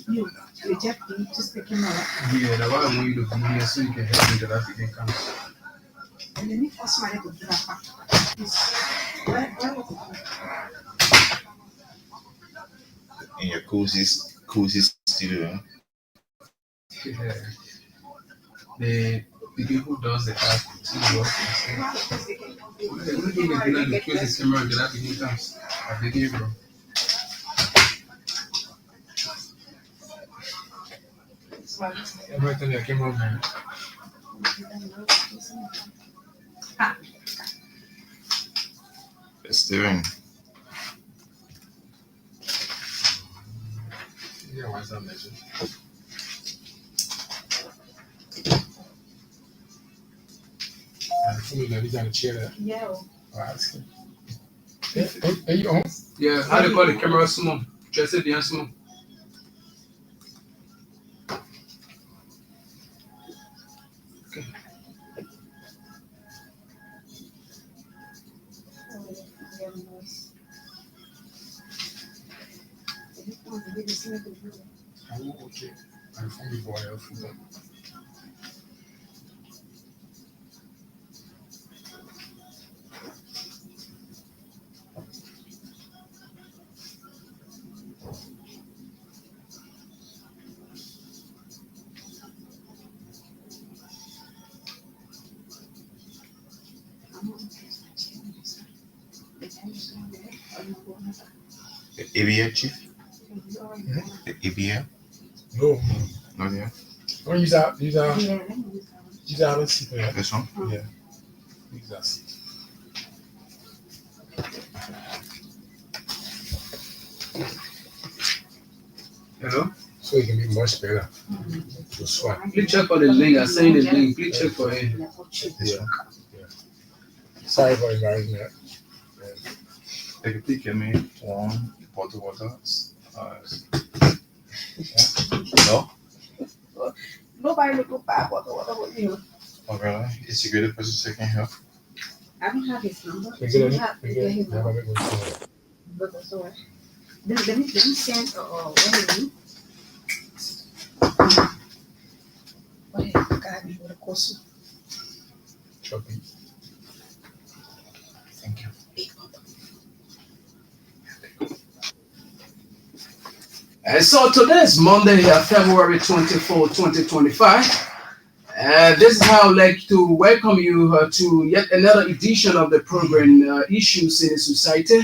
You reject me, just pick him up. Yeah, that's why I want you to be here so you can help me to that can come. And then if I smile, I could drop back. Where was it? In your cozy studio. Yeah. The people who does the art, see what we need to close the camera and that begin comes. I beg you, bro. Everything that came on, man. The steering. Yeah, what's that message? He's on the chair there. Yeah. Oh, that's good. Hey, you on? Yeah, how do you call the camera small? Just say the small. Okay. Oh, okay. I'm from the boy of football. The ABA chief? The ABA? No. Not yet. Don't use that. Use that. Use that. Let's see. This one? Yeah. Use that seat. Hello? So it can be much better to swipe. Please check for the link. I sent the link. Please check for it. Yeah. Sorry for inviting that. Take a peek at me. One bottle water. No? Nobody look back. What about you? Oh, really? Is he good person second help? I don't have his number. We You get have to get his number. Let me send what you Choppy. Thank you. And so today is Monday, February 24, 2025. This is how I'd like to welcome you to yet another edition of the program, Issues in the Society.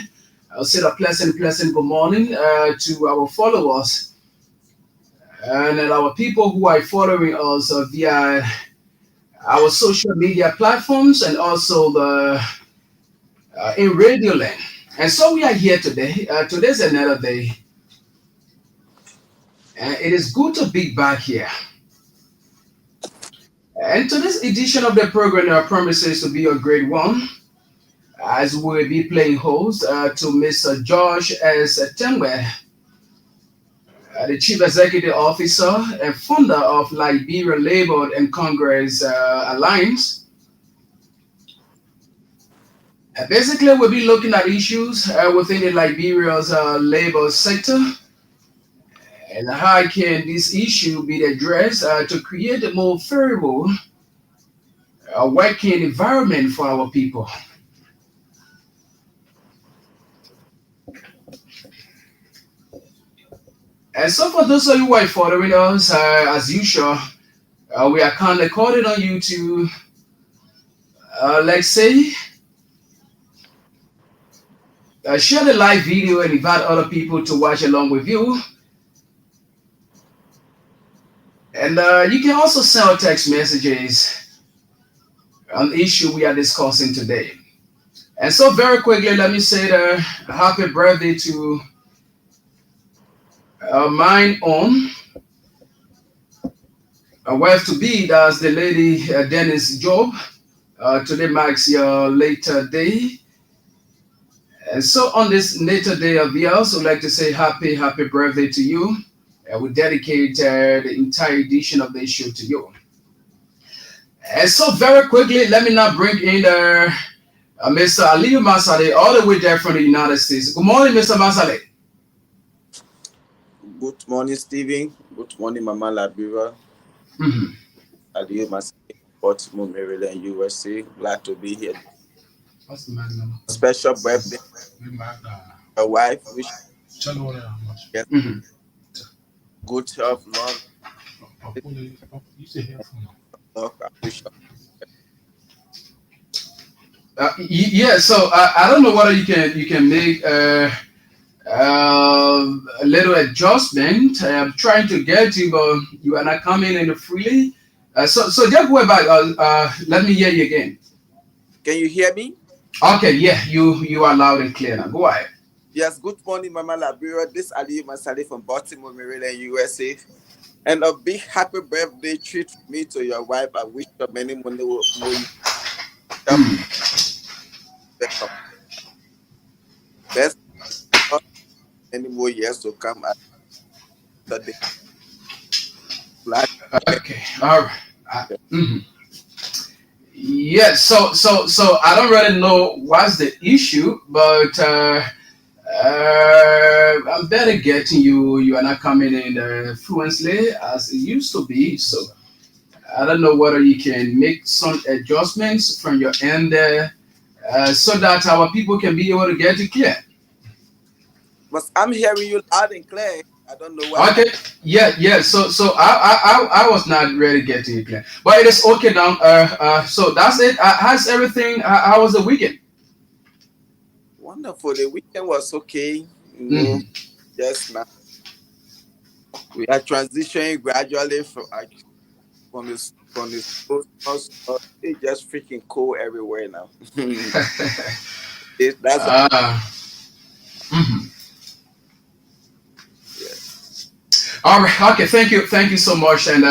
I'll say a pleasant good morning to our followers and our people who are following us via our social media platforms and also the in Radio Land. And so we are here today. Today's another day. It is good to be back here. And today's edition of the program promises to be a great one, as we'll be playing host to Mr. Josh S. Tengwe, the Chief Executive Officer and founder of Liberia Labor and Congress Alliance. Basically, we'll be looking at issues within the Liberia's labor sector and how can this issue be addressed to create a more favorable working environment for our people. And so for those of you who are following us, as usual, we are kindly calling on you to, let's say, share the live video and invite other people to watch along with you. And you can also send text messages on the issue we are discussing today. And so very quickly, let me say a happy birthday to mine own wife to be, that's the lady Dennis Job. Today marks your later day. And so on this later day of yours, I'd like to say happy birthday to you. We dedicate the entire edition of the show to you. And so very quickly, let me now bring in Mr. Aliyu Masale, all the way there from the United States. Good morning, Mr. Masale. Good morning, Stephen. Good morning, Mama Labira. Mhm. Aliyu Masai, Baltimore, Maryland, USA. Glad to be here. What's the matter, Mama? Special birthday, your wife. Wish you Mhm. good health, long life. I wish Yeah, so I don't know whether you can make a little adjustment. I'm trying to get you, but you are not coming in freely. So just go back. Let me hear you again. Can you hear me? Okay, yeah, you are loud and clear now. Go ahead. Yes, good morning, Mama Labira. This is Aliyu Masai from Baltimore, Maryland, USA. And a big happy birthday treat for me to your wife. I wish you many more years. Best of many more years to come. The glad Okay, all right. Mhm. Yeah, so I don't really know what's the issue, but I'm better getting you. You are not coming in fluently as it used to be. So I don't know whether you can make some adjustments from your end there, so that our people can be able to get it clear. but I'm hearing you loud and clear. I don't know what's Okay. Yeah. So I was not really getting it clear, but it is okay now. So that's it. How's everything? How was the weekend? wonderful. The weekend was okay. Mhm. Just now we are transitioning gradually from this it's just freaking cold everywhere now. That's uh, mhm. yeah. All right. Okay. Thank you so much. And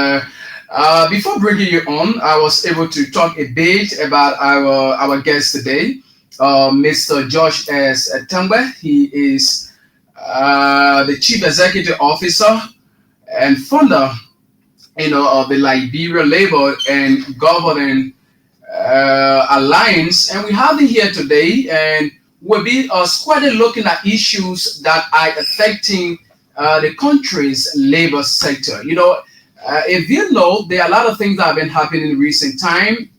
before bringing you on, I was able to talk a bit about our guest today, Mr. Josh S. Tangwe. He is the Chief Executive Officer and founder, of the Liberia Labor and Governing Alliance, and we have him here today, and we'll be squarely looking at issues that are affecting the country's labor sector. If you know, there are a lot of things that have been happening in recent time.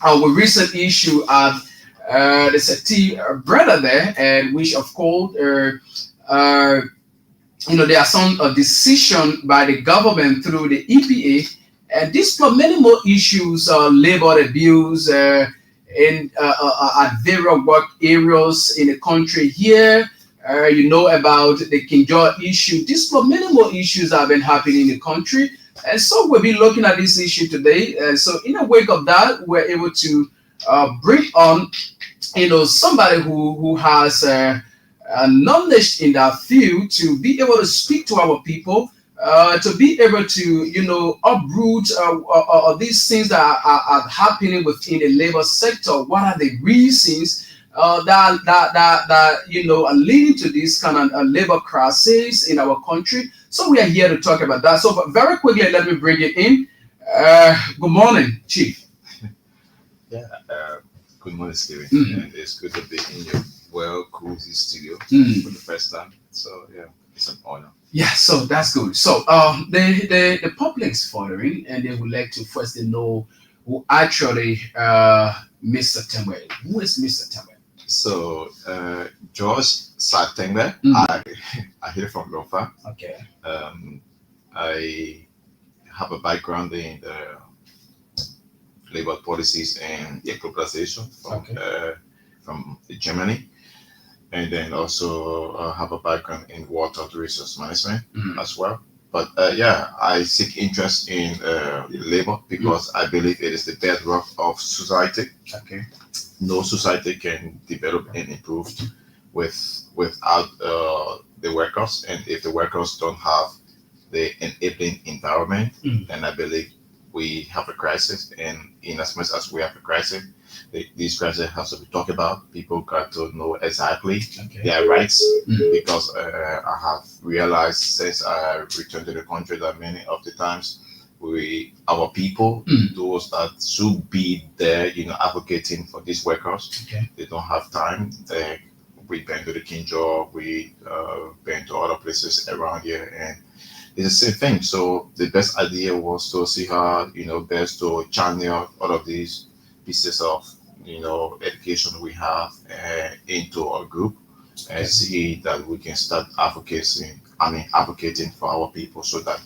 Our recent issue of the Sati brother there, and which of course, uh, there are some decision by the government through the EPA, and this plus many more issues, labor abuse in at various work areas in the country here. You know about the Kinjo issue. This plus many more issues that have been happening in the country, and so we'll be looking at this issue today. So in the wake of that, we're able to bring on somebody who has knowledge in that field to be able to speak to our people, to be able to uproot these things that are happening within the labor sector. What are the reasons that are leading to this kind of labor crisis in our country? So we are here to talk about that. So very quickly, let me bring it in. Good morning, Chief. Yeah. Good morning, Steven. Mhm. And it's good to be in your well cozy studio Mm. for the first time. So yeah, it's an honor. Yeah, so that's good. So the public's following, and they would like to first know who actually Mr. Temwe. Who is Mr. Temwe? So George Satengbe, Mhm. I hear from Lofa. Okay. I have a background in labor policies and globalization Okay. from Germany, and then also have a background in water resource management Mhm. as well. But yeah, I seek interest in labor because I believe it is the bedrock of society. Okay. No society can develop and improve without the workers, and if the workers don't have the enabling environment, Mhm. then I believe we have a crisis. And in as much as we have a crisis, this crisis has to be talked about. People got to know exactly Okay. their rights, Mhm. because I have realized since I returned to the country that many of the times our people, Mm. those that should be there, advocating for these workers, Okay. they don't have time. We've been to the Kinjo, we been to other places around here, and it's the same thing. So the best idea was to see how, best to channel all of these pieces of, education we have into our group and Okay. see that we can start advocating for our people so that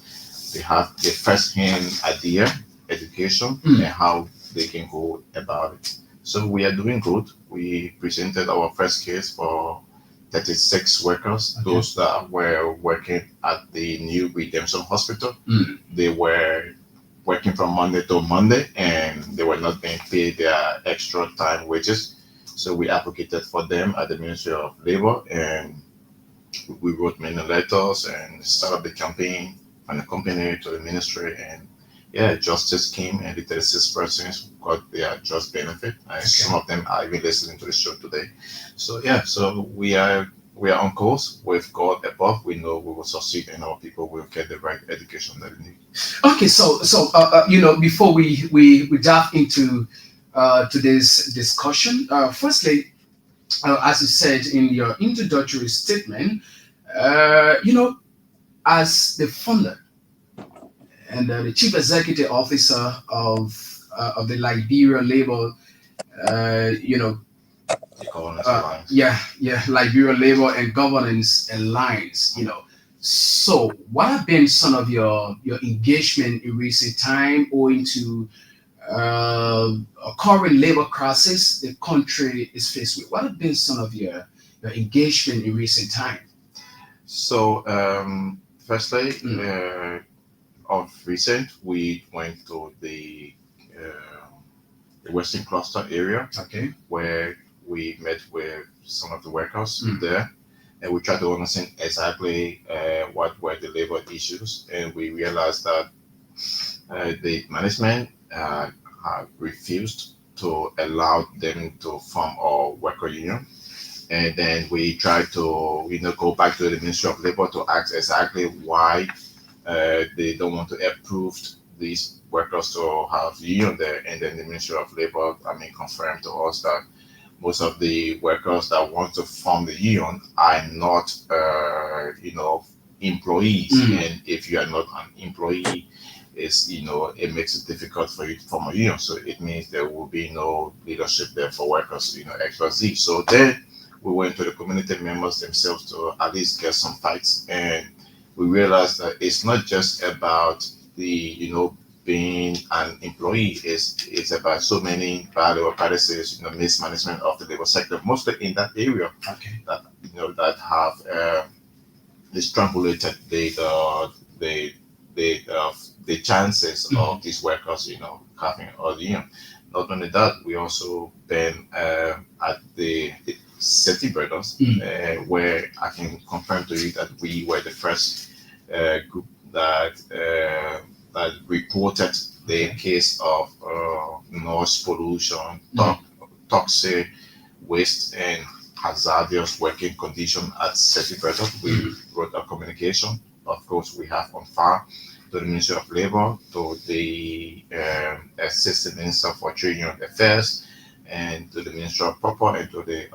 they have the first-hand idea, education, Mm. and how they can go about it. So we are doing good. We presented our first case for 36 workers, Okay. those that were working at the new Redemption Hospital. Mm. They were working from Monday to Monday and they were not being paid their extra time wages. So we advocated for them at the Ministry of Labor and we wrote many letters and started the campaign and the company to the ministry, and yeah, justice came and the 36 persons got their just benefit, and some of them are even listening to the show today. So yeah, so we are on course with God above. We know we will succeed and our people will get the right education that they need. Okay, so before we dive into today's discussion, firstly, as you said in your introductory statement, uh, you know, as the founder and the chief executive officer of the Liberia Labor, you know, The Governance Alliance. yeah, Liberia Labor and Governance Alliance, So, what have been some of your engagement in recent time owing to a current labor crisis the country is faced with? What have been some of your engagement in recent time? So firstly, Mm. of recent, we went to the Western Cluster area Okay. where we met with some of the workers Mm. there, and we tried to understand exactly what were the labor issues, and we realized that the management had refused to allow them to form a worker union. And then we tried to, go back to the Ministry of Labor to ask exactly why they don't want to approve these workers to have union there. And then the Ministry of Labor, confirmed to us that most of the workers that want to form the union are not, employees. Mm. And if you are not an employee, it makes it difficult for you to form a union. So it means there will be no leadership there for workers, XYZ. So then we went to the community members themselves to at least get some fights, and we realized that it's not just about being an employee. It's about so many bad labor practices, mismanagement of the labor sector, mostly in that area Okay. that that have strangulated the the chances of these workers, having a union. Not only that, we also been at the City Brothers, Mm. where I can confirm to you that we were the first group that reported the Okay. case of noise pollution, Mm. toxic waste, and hazardous working condition at City Brothers. We wrote a communication. Of course, we have on file to the Ministry of Labor, to the Assistant Minister for Trade Union Affairs, and to the Ministry of Proper, and to the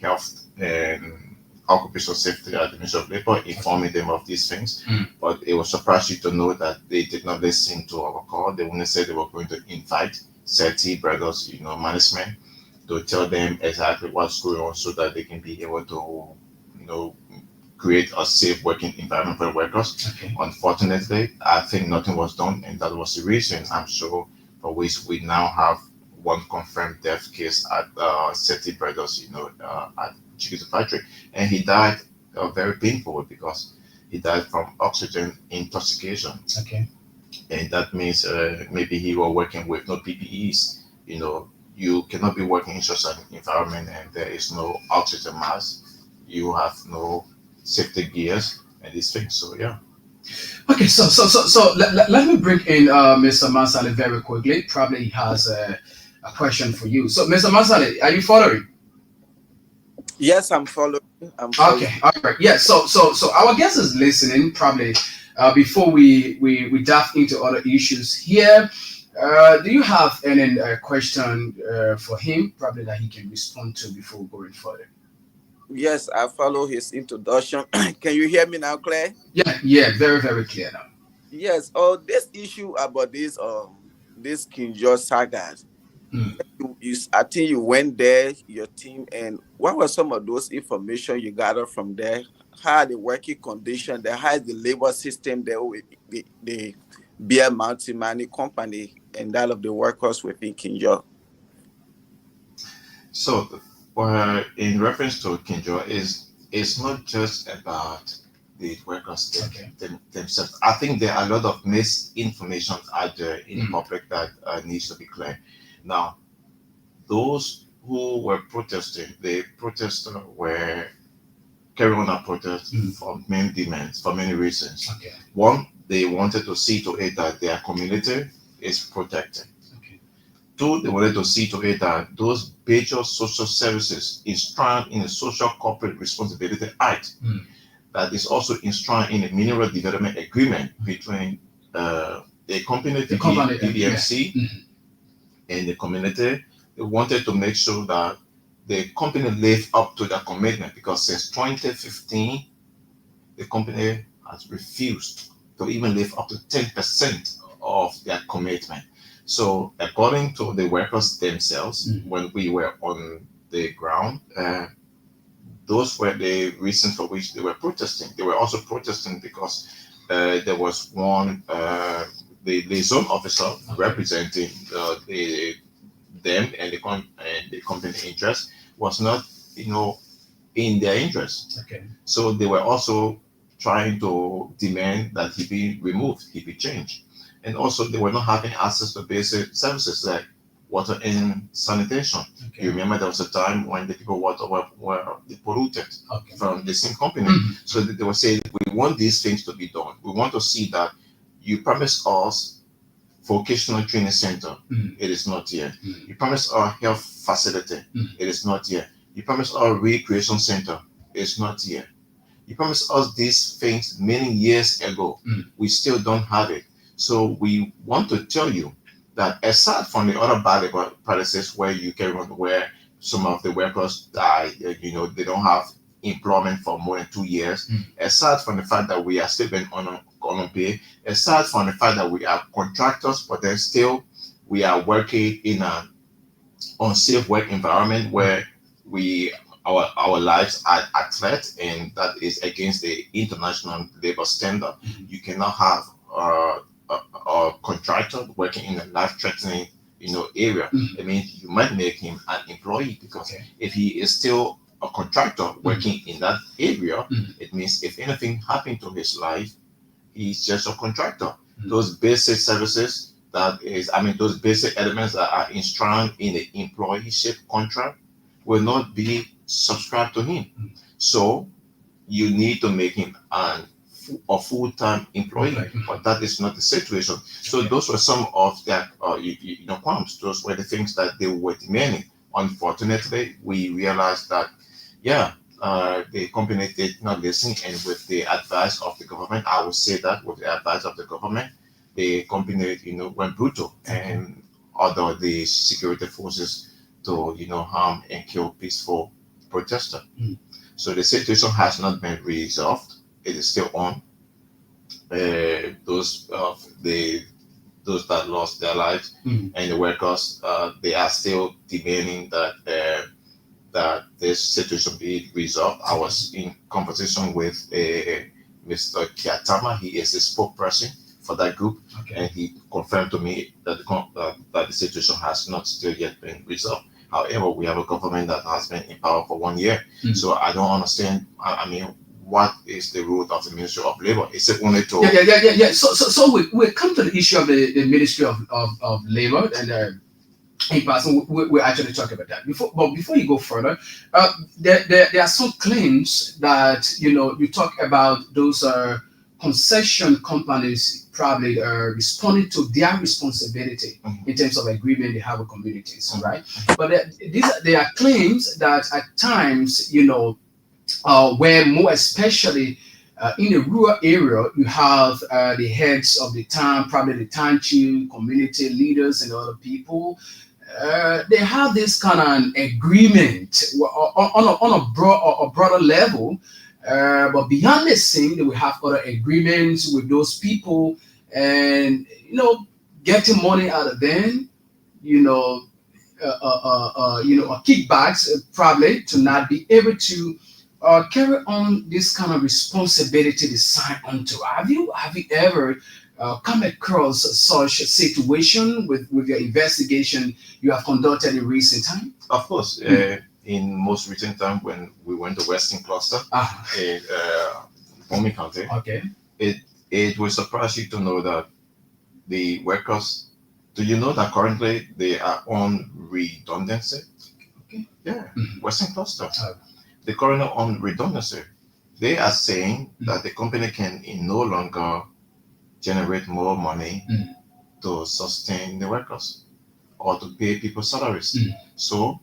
Health and Occupational Safety at the Ministry of Labor, informing them of these things. Mm. But it was surprising to know that they did not listen to our call. They only said they were going to invite City Brothers, management, to tell them exactly what's going on so that they can be able to, create a safe working environment for workers. Okay. Unfortunately, I think nothing was done, and that was the reason, I'm sure, for which we now have one confirmed death case at City Brothers, at Chiquito Factory, and he died very painfully because he died from oxygen intoxication, Okay. and that means maybe he was working with no PPEs. You cannot be working in such an environment and there is no oxygen mask. You have no safety gears and these things. So yeah. Okay, so let me bring in Mr. Mansale very quickly. Probably he has a question for you. So, Mr. Mansale, are you following? Yes, I'm following. I'm following. Okay, all right. Yeah. So our guest is listening. Probably before we dive into other issues here. Do you have any question for him, probably that he can respond to before going further? Yes, I follow his introduction. Can you hear me now, Claire? Yeah, very, very clear now. Yes. Oh, this issue about this King George saga. Mm. I think you went there, your team, and what were some of those information you gathered from there? How are the working condition there? How is the labor system there with the beer mountain mining company and that of the workers within King George? So, in reference to Kinjo, is it's not just about the workers Okay. themselves. I think there are a lot of misinformation out there in the Mm. public that needs to be clear. Now, those who were protesting, the protesters were carrying on a protest Mm. for many demands, for many reasons. Okay. One, they wanted to see to it that their community is protected. Okay. Two, they wanted to see to it that those major social services enshrined in the Social Corporate Responsibility Act, Mm. that is also enshrined in the Mineral Development Agreement between the company, The company, BDMC, Mhm. and the community. They wanted to make sure that the company lived up to their commitment, because since 2015, the company has refused to even live up to 10% of their commitment. So, according to the workers themselves, Mm. when we were on the ground, those were the reasons for which they were protesting. They were also protesting because there was one, the zone officer representing them and the company interest was not, in their interest. Okay. So they were also trying to demand that he be removed, he be changed. And also they were not having access to basic services like water and sanitation. Okay. You remember there was a time when the people water were polluted Okay. from the same company. Mhm. So they were saying, we want these things to be done. We want to see that you promise us vocational training center. Mhm. It is not here. Mhm. You promise our health facility. Mhm. It is not here. You promise our recreation center. It's not here. You promised us these things many years ago. Mm. We still don't have it. So we want to tell you that aside from the other bad practices where you carry on, where some of the workers die, they don't have employment for more than 2 years. Mm. Aside from the fact that we are still being on pay, aside from the fact that we are contractors, but then still we are working in an unsafe work environment where we our lives are at threat, and that is against the international labor standard. Mhm. You cannot have a contractor working in a life-threatening area. Mhm. I mean, you might make him an employee, because Okay. if he is still a contractor working in that area, Mhm. it means if anything happened to his life, he's just a contractor. Mhm. Those basic services, those basic elements that are enshrined in the employeeship contract will not be subscribed to him. Mm. So you need to make him a full-time employee, Okay. but that is not the situation. So Okay. those were some of their qualms. Those were the things that they were demanding. Unfortunately, we realized that, the company did not listen, and with the advice of the government, I would say that with the advice of the government, the company, went brutal and ordered the security forces to, harm and kill peaceful protesters. Mm. So the situation has not been resolved. It is still on. Those that lost their lives Mhm. and the workers, they are still demanding that this situation be resolved. I was in conversation with Mr. Kiatama. He is a spokesperson for that group, Okay. and he confirmed to me that the situation has not still yet been resolved. However, we have a government that has been in power for 1 year, Mm. so I don't understand. I mean, what is the root of the Ministry of Labor? Is it only to Yeah. So we come to the issue of the Ministry of Labor, and in person we actually talk about that before you go further. There are some claims that you talk about those concession companies probably responding to their responsibility Mhm. in terms of agreement they have with communities, Mhm. right? But there are claims that at times where more especially In a rural area, you have the heads of the town, probably the town chief, community leaders, and other people. They have this kind of agreement on a broader level, but beyond the scene, they will have other agreements with those people, and getting money out of them, you know, kickbacks, probably to not be able to carry on this kind of responsibility they sign onto. Have you ever come across such a situation with your investigation you have conducted in recent time? Of course, in most recent time when we went to Western Cluster in Bomi County, Okay. it will surprise you to know that the workers. Do you know that currently they are on redundancy? Okay. Yeah, Western Cluster. Oh. They're currently on redundancy. They are saying that the company can no longer generate more money to sustain the workers or to pay people salaries. So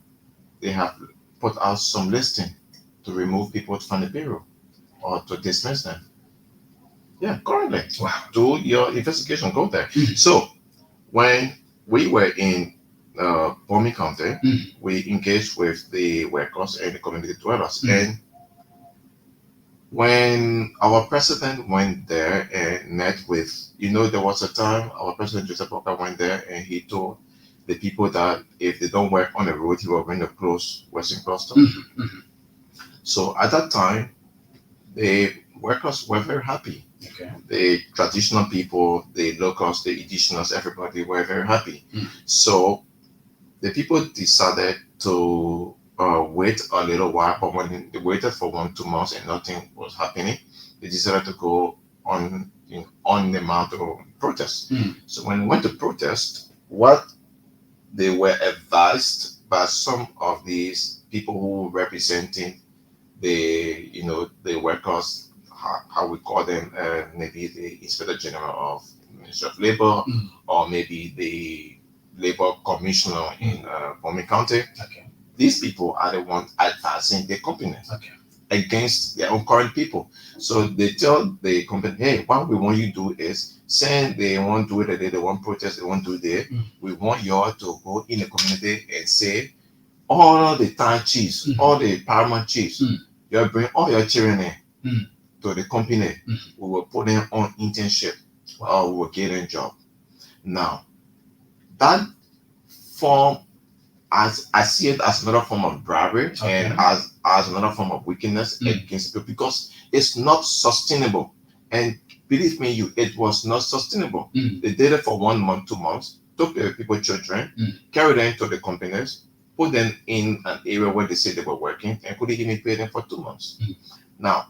they have put out some listing to remove people from the payroll or to dismiss them. Yeah, currently. Wow. Do your investigation, go there. So when we were in Bomi County, we engaged with the workers and the community dwellers. And when our president went there and met with, there was a time our president Joseph Walker went there and he told the people that if they don't work on the road, he was going to close Western Cluster. So at that time, the workers were very happy. Okay. The traditional people, the locals, the indigenous, everybody were very happy. So the people decided to wait a little while, but when they waited for 1-2 months and nothing was happening, they decided to go on the mountain to protest. So when they went to protest, what they were advised by some of these people who representing the workers, how we call them, maybe the Inspector General of Ministry of Labor, or maybe the Labor Commissioner in Bomi County. Okay. These people are the ones advising the company against their own current people. So they tell the company, hey, what we want you to do is send, they won't do it, they won't protest, they won't do it. We want you all to go in the community and say, all the town chiefs, all the paramount chiefs, you bring all your children in to the company. We will put them on internship or we will get a job. Now, that form, as I see it as another form of bribery and as another form of wickedness against people, because it's not sustainable. And believe me, it was not sustainable. They did it for 1 month, 2 months, took the people's children, carried them to the companies, put them in an area where they said they were working, and couldn't even pay them for 2 months. Now,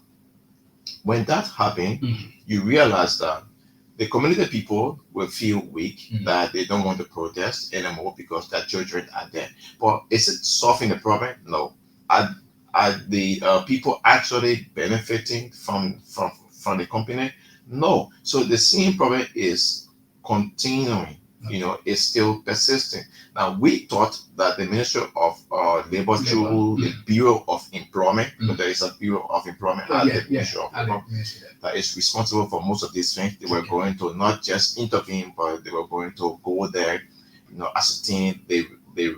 when that happened, you realize that the community people will feel weak, that they don't want to protest anymore because their children are there. But is it solving the problem? No. Are the people actually benefiting from the company? No. So the same problem is continuing. Is still persisting. Now, we thought that the Ministry of Labor through the Bureau of Employment, because there is a Bureau of Employment at the Ministry of Labor that is responsible for most of these things. They were going to not just intervene, but they were going to go there, ascertain the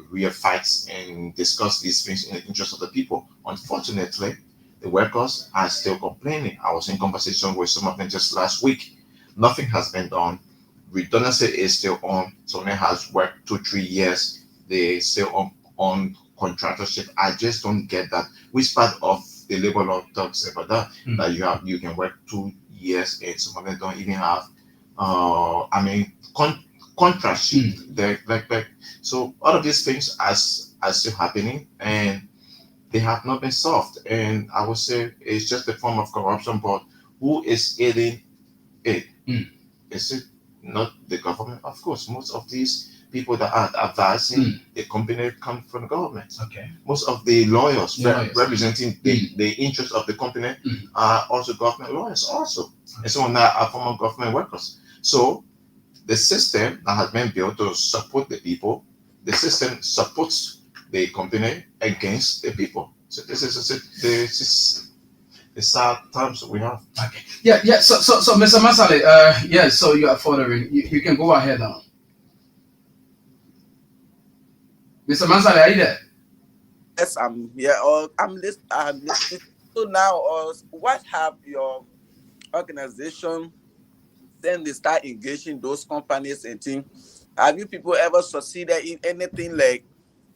real facts and discuss these things in the interest of the people. Unfortunately, the workers are still complaining. I was in conversation with some of them just last week. Nothing has been done. Redundancy is still on. Someone has worked 2-3 years. They still on contractorship. I just don't get that. Which part of the labor law talks about that? That you can work 2 years and some of them don't even have contractship. So all of these things are still happening and they have not been solved. And I would say it's just a form of corruption, but who is aiding it? Is it not the government? Of course, most of these people that are advising the company come from the government. Most of the lawyers representing the interests of the company are also government lawyers also. And some of them are former government workers. So the system that has been built to support the people, the system supports the company against the people. So this is the sad times we have. Okay. Yeah. So, Mr. Masale, yeah. So you are furthering. You can go ahead now, Mr. Masale. Are you there? Yes, I'm here. Or I'm listening. So now, what have your organization, then they start engaging those companies and things? Have you people ever succeeded in anything like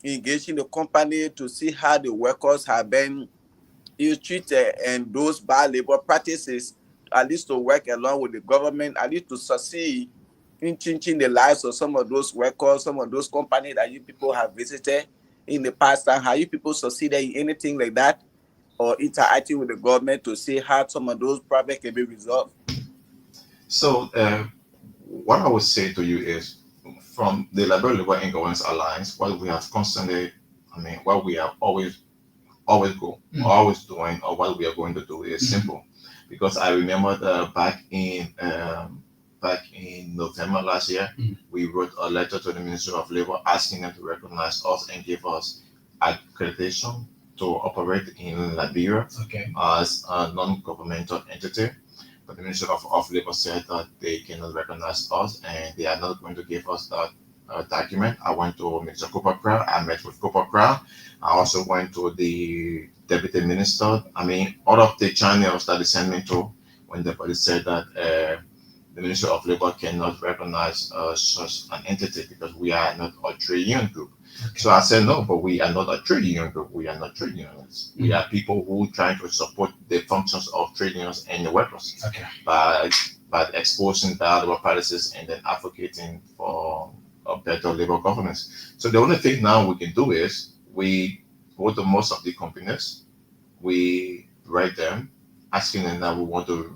engaging the company to see how the workers have been treated and those bad labor practices, at least to work along with the government, at least to succeed in changing the lives of some of those workers, some of those companies that you people have visited in the past time? Have you people succeeded in anything like that, or interacting with the government to see how some of those problems can be resolved? So, what I would say to you is, from the Liberal Labor and Governance Alliance, what we have constantly, what we have always doing, or what we are going to do is simple. Because I remember back in November last year, we wrote a letter to the Ministry of Labor asking them to recognize us and give us accreditation to operate in Liberia Okay. as a non-governmental entity. But the Ministry of Labor said that they cannot recognize us and they are not going to give us that document. I went to Mr. Cooper Crow. I met with Cooper Crow. I also went to the deputy minister. All of the channels that they sent me to, when the body said that the Ministry of Labor cannot recognize such an entity because we are not a trade union group. Okay. So I said, no, but we are not a trade union group. We are not trade unions. We are people who trying to support the functions of trade unions and the workers Okay. by exposing bad labor practices and then advocating for a better labor governance. So the only thing now we can do is we go to most of the companies, we write them, asking them that we want to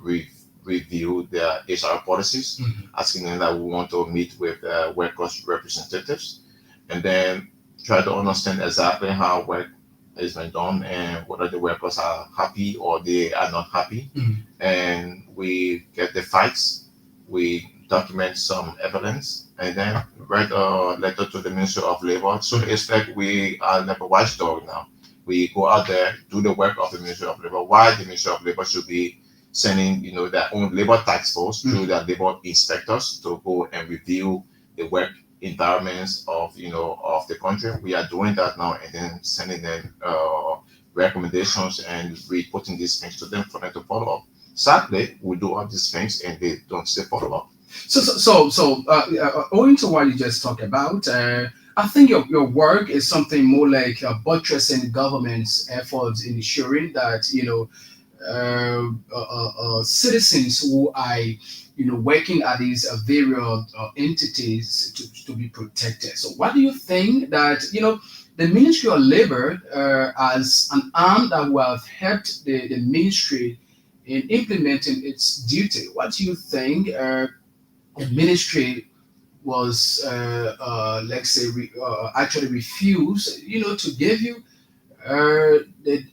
review their HR policies, asking them that we want to meet with workers' representatives, and then try to understand exactly how work is been done and whether the workers are happy or they are not happy. And we get the facts, we document some evidence, and then write a letter to the Ministry of Labor. So it's like we are like a watchdog now. We go out there, do the work of the Ministry of Labor. Why the Ministry of Labor should be sending, their own labor task force through their labor inspectors to go and review the work environments of the country. We are doing that now and then sending them recommendations and reporting these things to them for them to follow up. Sadly, we do all these things and they don't stay follow up. So, owing to what you just talked about, I think your work is something more like buttressing government's efforts in ensuring that citizens who are working at these various entities to be protected. So what do you think that the Ministry of Labor as an arm that will have helped the ministry in implementing its duty? What do you think the ministry was let's say actually refused to give you the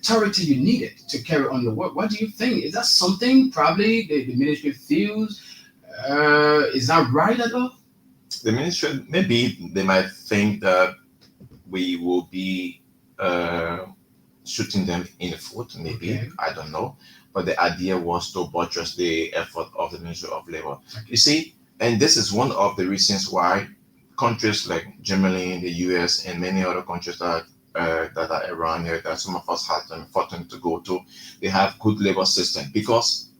authority you needed to carry on your work? What do you think? Is that something probably the ministry feels is not right at all? The ministry, maybe they might think that we will be shooting them in the foot, maybe. Okay. I don't know. But the idea was to buttress the effort of the Ministry of Labor. Okay. You see, and this is one of the reasons why countries like Germany, the US, and many other countries that are around here that some of us have been fortunate to go to, they have good labor system because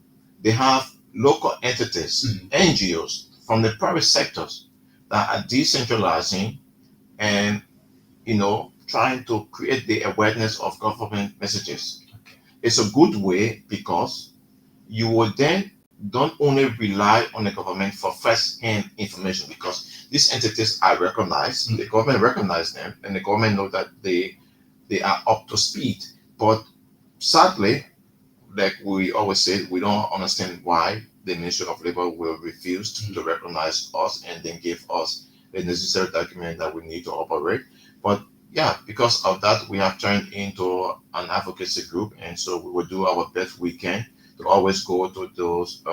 they have local entities, NGOs from the private sectors that are decentralizing and trying to create the awareness of government messages. Okay. It's a good way because you will then don't only rely on the government for first-hand information because these entities are recognized, the government recognizes them, and the government know that they are up to speed. But sadly, like we always say, we don't understand why the Ministry of Labor will refuse to recognize us and then give us the necessary document that we need to operate. But yeah, because of that, we have turned into an advocacy group, and so we will do our best we can to always go to those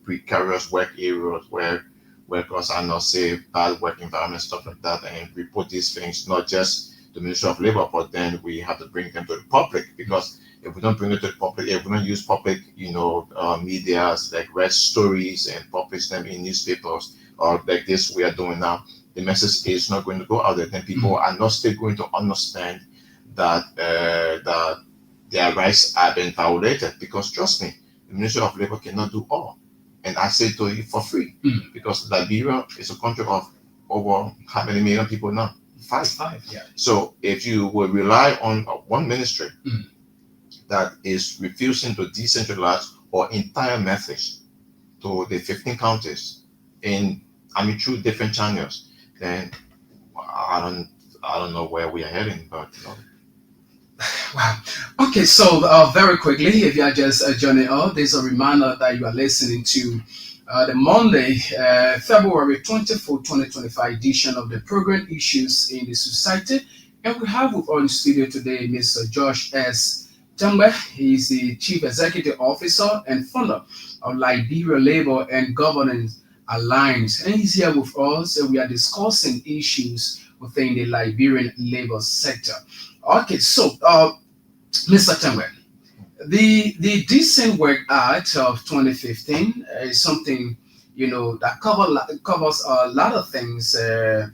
precarious work areas where workers are not safe, bad work environment, stuff like that, and report these things not just the Ministry of Labor, but then we have to bring them to the public because if we don't bring it to the public, if we don't use public, medias like read stories and publish them in newspapers or like this we are doing now, the message is not going to go out there. Then people are not still going to understand that that their rights are being violated. Because trust me, the Ministry of Labor cannot do all, and I say to you for free, because Liberia is a country of over how many million people now? Five. Yeah. So if you will rely on one ministry that is refusing to decentralize or entire message to the 15 counties through different channels, then I don't know where we are heading, but Wow. Okay, so very quickly, if you are just joining us, there's a reminder that you are listening to the Monday, February 24, 2025 edition of the program Issues in the Society. And we have with us in studio today Mr. Josh S. Tembe. He's the Chief Executive Officer and founder of Liberia Labor and Governance Alliance. And he's here with us, and we are discussing issues within the Liberian labor sector. Okay, so Mr. Tembe, the Decent Work Act of 2015 is something that covers a lot of things that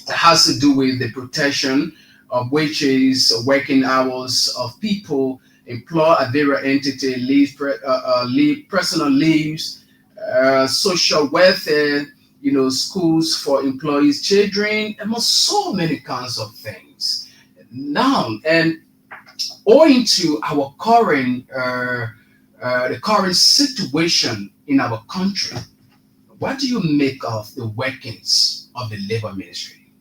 has to do with the protection of wages, working hours of people employed at various entity, leave, personal leaves, social welfare, schools for employees, children, and so many kinds of things. Now, and owing to our current the current situation in our country, what do you make of the workings of the labor ministry?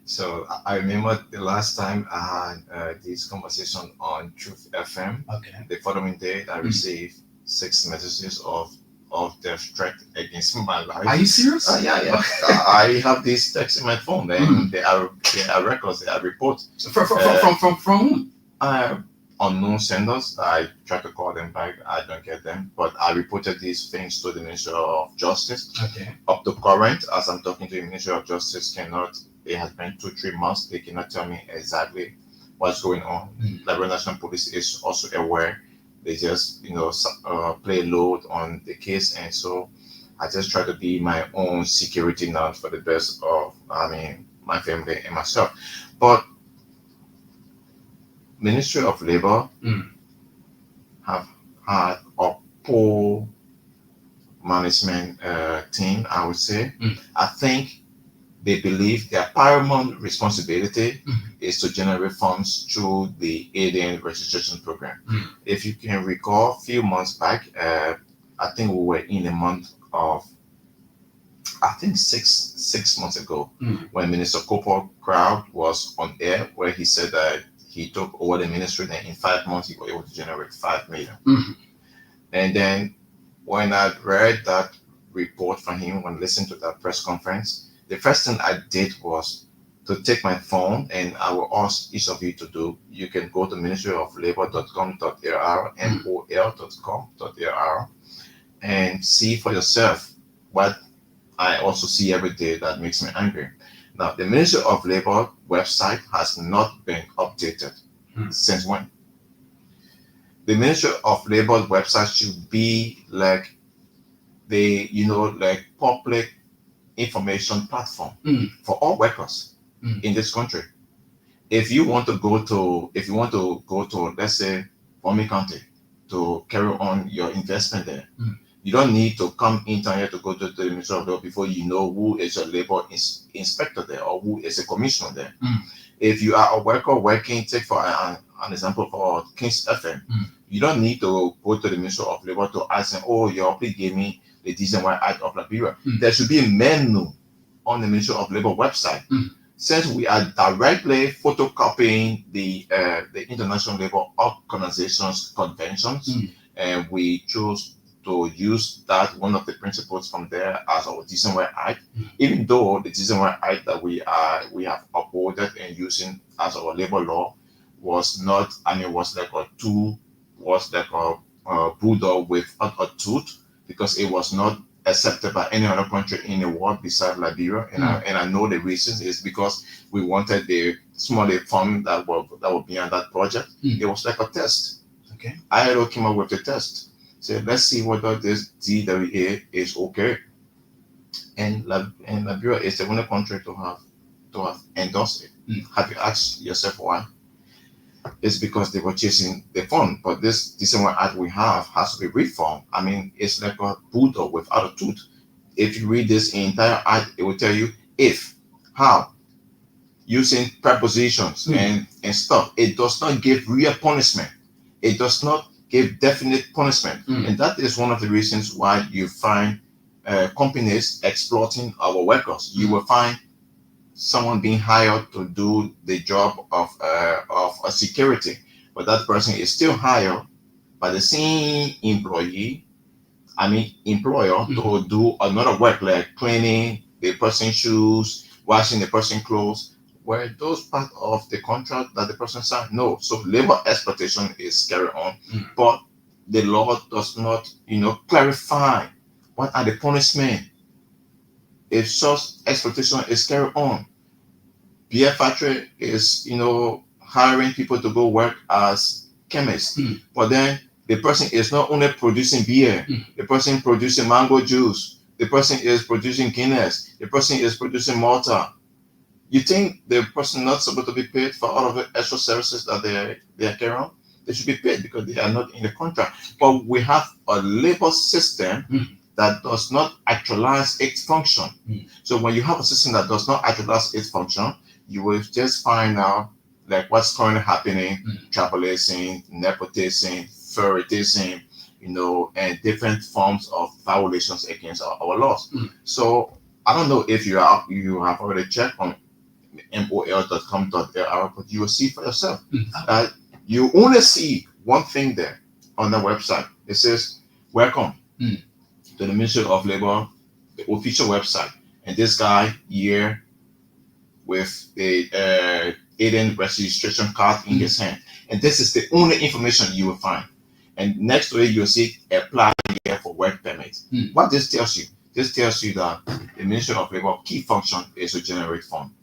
So I remember the last time I had this conversation on Truth FM. Okay. The following day, I received 6 messages of death threat against my life. Are you serious? Yeah. I have these texts in my phone, and they are records, they are reports. From whom? Unknown senders. I try to call them back, I don't get them. But I reported these things to the Ministry of Justice. Okay. Up to current, as I'm talking to the Ministry of Justice, it has been 2-3 months. They cannot tell me exactly what's going on. Liberia National Police is also aware. They just, play load on the case, and so I just try to be my own security net for the best of, my family and myself. But Ministry of Labor have had a poor management team, I would say. I think they believe their paramount responsibility is to generate funds through the ADN registration program. If you can recall, a few months back, I think we were in the month of, I think six months ago, when Minister Cooper Crowd was on air, where he said that he took over the ministry, and in 5 months he was able to generate 5 million. And then when I read that report from him, when listening to that press conference, the first thing I did was to take my phone, and I will ask each of you to do. You can go to ministryoflabor.com.ar, mol.com.ar, and see for yourself what I also see every day that makes me angry. Now, the Ministry of Labor website has not been updated. Since when? The Ministry of Labor website should be like the, like public information platform for all workers in this country. If you want to go to, let's say, Bomi County to carry on your investment there, you don't need to come internet to go to the Ministry of Labor before you know who is a labor inspector there or who is a commissioner there. If you are a worker working, take for an example for Kings FM, you don't need to go to the Ministry of Labor to ask them, oh, you please give me the Decent Work Act of Liberia. There should be a menu on the Ministry of Labor website. Since we are directly photocopying the International Labor Organization's conventions, and we chose to use that one of the principles from there as our Decent Work Act, even though the Decent Work Act that we have uploaded and using as our labor law was not, was like a bulldog with a tooth, because it was not accepted by any other country in the world besides Liberia, and I know the reasons is because we wanted the small fund that were behind that project. It was like a test. Okay. ILO came up with a test. Said, let's see whether this DWA is okay. And Liberia is the only country to have endorsed it. Have you asked yourself why? It's because they were chasing the fund. But this December Act we have has to be reformed. I mean, it's like a bulldog without a tooth. If you read this entire act, it will tell you if, how, using prepositions and stuff. It does not give real punishment. It does not give definite punishment. And that is one of the reasons why you find companies exploiting our workers. You will find someone being hired to do the job of a security, but that person is still hired by the same employer to do another work like cleaning the person's shoes, washing the person's clothes. Were those part of the contract that the person signed? No. So labor exploitation is carried on, but the law does not, clarify what are the punishment if such exploitation is carried on. Beer factory is, hiring people to go work as chemists, but then the person is not only producing beer, the person producing mango juice, the person is producing Guinness, the person is producing Malta. You think the person not supposed to be paid for all of the extra services that they are carrying on? They should be paid because they are not in the contract. But we have a labor system that does not actualize its function. So when you have a system that does not actualize its function, you will just find out like what's currently happening, tribalism, nepotism, favoritism, and different forms of violations against our laws. So I don't know if you have already checked on mol.com.lr, but you will see for yourself that you only see one thing there on the website. It says, welcome to the Ministry of Labor, the official website. And this guy here with the alien registration card in his hand. And this is the only information you will find. And next to it, you'll see apply here for work permit. What this tells you? This tells you that the Ministry of Labor key function is to generate funds.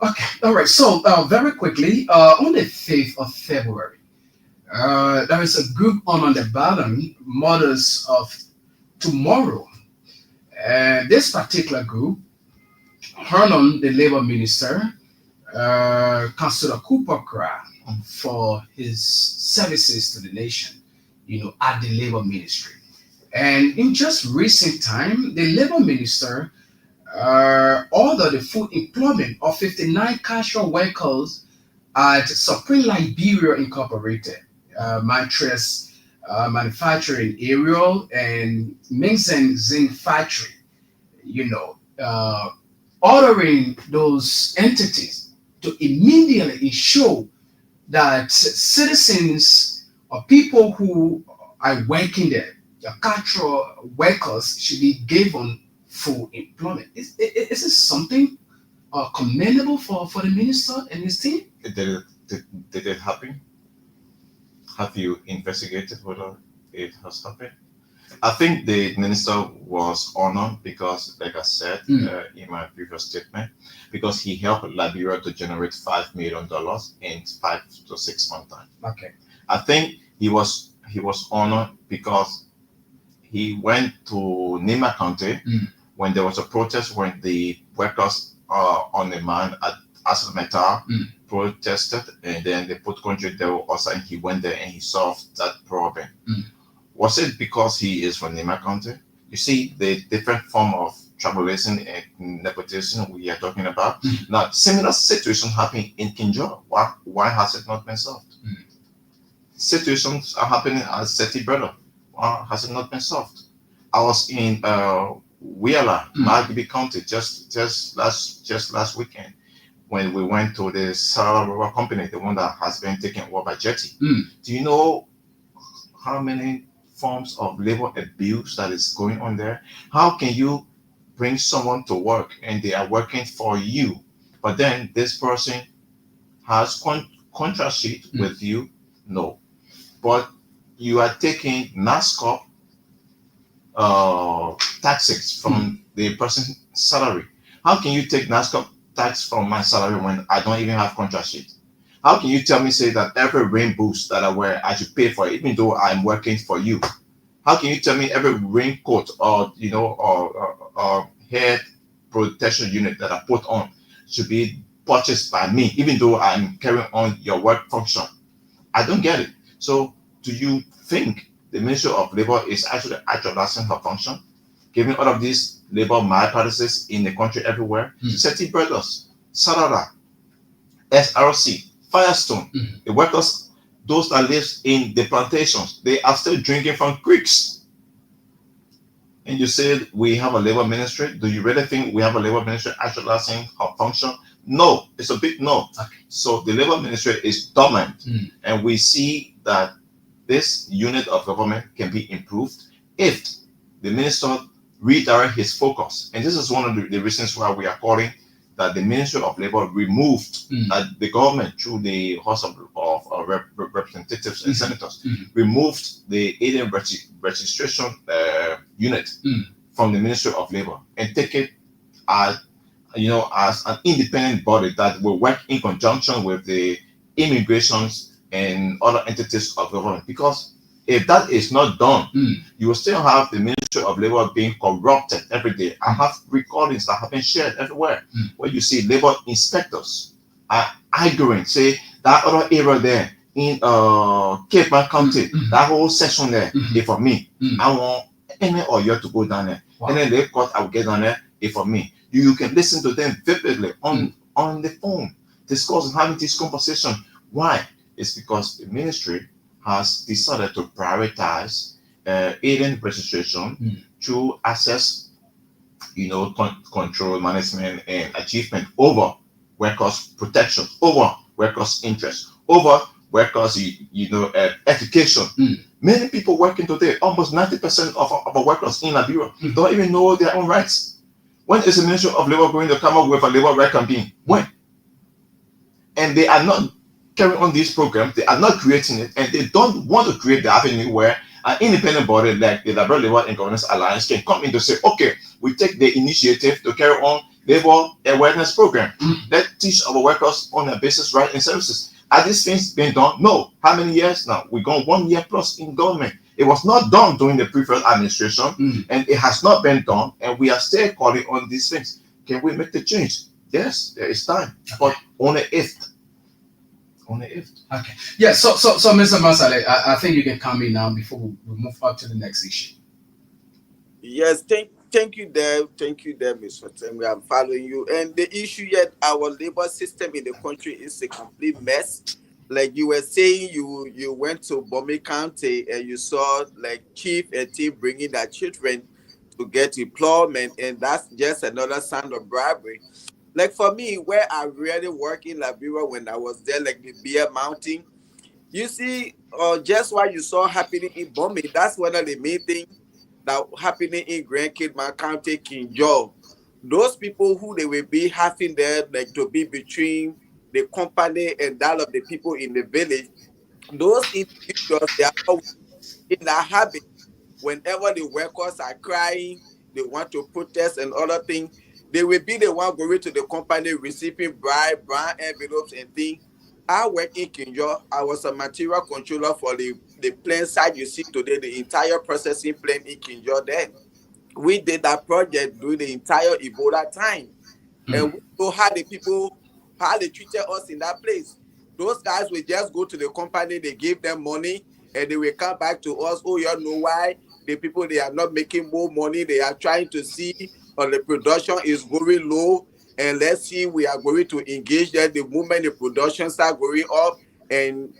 Okay, all right. So very quickly, on the 5th of February, there is a group on the bottom, Mothers of Tomorrow. And this particular group, honored the Labor Minister, Councillor Cooper Cra, for his services to the nation, at the Labor Ministry. And in just recent time, the Labor Minister ordered the full employment of 59 casual workers at Supreme Liberia Incorporated, mattress manufacturing area, and Mingzen Zinc factory, ordering those entities to immediately ensure that citizens or people who are working there, the cultural workers, should be given full employment. Is this something commendable for the minister and his team? Did it happen? Have you investigated whether it has happened? I think the minister was honored because, like I said in my previous statement, because he helped Liberia to generate $5 million in 5 to 6 months time. Okay. I think he was honored because he went to Nima County when there was a protest when the workers on the mine at Asal protested, and then they put country there also, and he went there and he solved that problem. Was it because he is from Nima County? You see the different form of tribalism and nepotism we are talking about. Now, similar situation happening in Kinjo. Why has it not been solved? Situations are happening at Seti Brother. Why has it not been solved? I was in Wheeler, Margibi County, just last weekend when we went to the Sarah Rubber Company, the one that has been taken over by Jetty. Do you know how many forms of labor abuse that is going on there? How can you bring someone to work and they are working for you, but then this person has contract sheet with you? No. But you are taking NASCOP taxes from the person's salary. How can you take NASCOM tax from my salary when I don't even have contract sheet? How can you tell me say that every rain boost that I wear I should pay for it, even though I'm working for you? How can you tell me every raincoat or or head protection unit that I put on should be purchased by me, even though I'm carrying on your work function? I don't get it. So, do you think the Ministry of Labor is actually actualizing her function, giving all of these labor malpractices in the country everywhere? City Brothers, Sarara, SRC, Firestone, the workers, those that live in the plantations, they are still drinking from creeks. And you said we have a labor ministry. Do you really think we have a labor ministry actualizing her function? No, it's a big no. Okay. So the labor ministry is dormant, and we see that this unit of government can be improved if the minister redirect his focus. And this is one of the reasons why we are calling that the Ministry of Labor removed the government through the House of Representatives and Senators removed the alien registration unit from the Ministry of Labor and take it as as an independent body that will work in conjunction with the immigrations and other entities of government. Because if that is not done, you will still have the Ministry of Labor being corrupted every day. I have recordings that have been shared everywhere where you see labor inspectors are arguing, say that other area there in Cape Town County, that whole section there, is for me. I want any or you to go down there. Wow. And then they cut, I'll get down there, is for me. You can listen to them vividly on the phone, discussing, having this conversation. Why? It's because the ministry has decided to prioritize alien registration to access, control, management, and achievement over workers' protection, over workers' interest, over workers' education. Many people working today, almost 90% of our workers in Liberia don't even know their own rights. When is the Ministry of Labor going to come up with a labor right campaign? When? And they are not carrying on this program, they are not creating it, and they don't want to create the avenue where an independent body like the Liberal Labor and Governance Alliance can come in to say, okay, we take the initiative to carry on labor awareness program. Let's teach our workers on their basic rights and services. Are these things being done? No. How many years now? We've gone 1 year plus in government. It was not done during the previous administration, and it has not been done, and we are still calling on these things. Can we make the change? Yes, there is time, but only if. Only if. Okay. Yeah. So, Mr. Masale, I think you can come in now before we move on to the next issue. Yes, thank you there, Mr. Tem. I'm following you. And the issue yet, our labor system in the country is a complete mess. Like you were saying, you went to Bombay County and you saw like chief and team bringing their children to get employment, and that's just another sign of bribery. Like for me, where I really work in Liberia when I was there, like the Beer Mountain, you see, just what you saw happening in Bombay, that's one of the main things that happening in Grand Kidman County, King George. Those people who they will be having there, like to be between the company and that of the people in the village, those individuals, they are always in that habit. Whenever the workers are crying, they want to protest and other things, they will be the one going to the company receiving brown envelopes and things. I work in Kinjo. I was a material controller for the plant site you see today, the entire processing plant in Kinjo then. We did that project during the entire Ebola time. And we know how they treated us in that place. Those guys will just go to the company, they give them money, and they will come back to us. Oh, you know why? The people, they are not making more money. They are trying to see the production is going low. And let's see, we are going to engage them. The moment the production start going up, and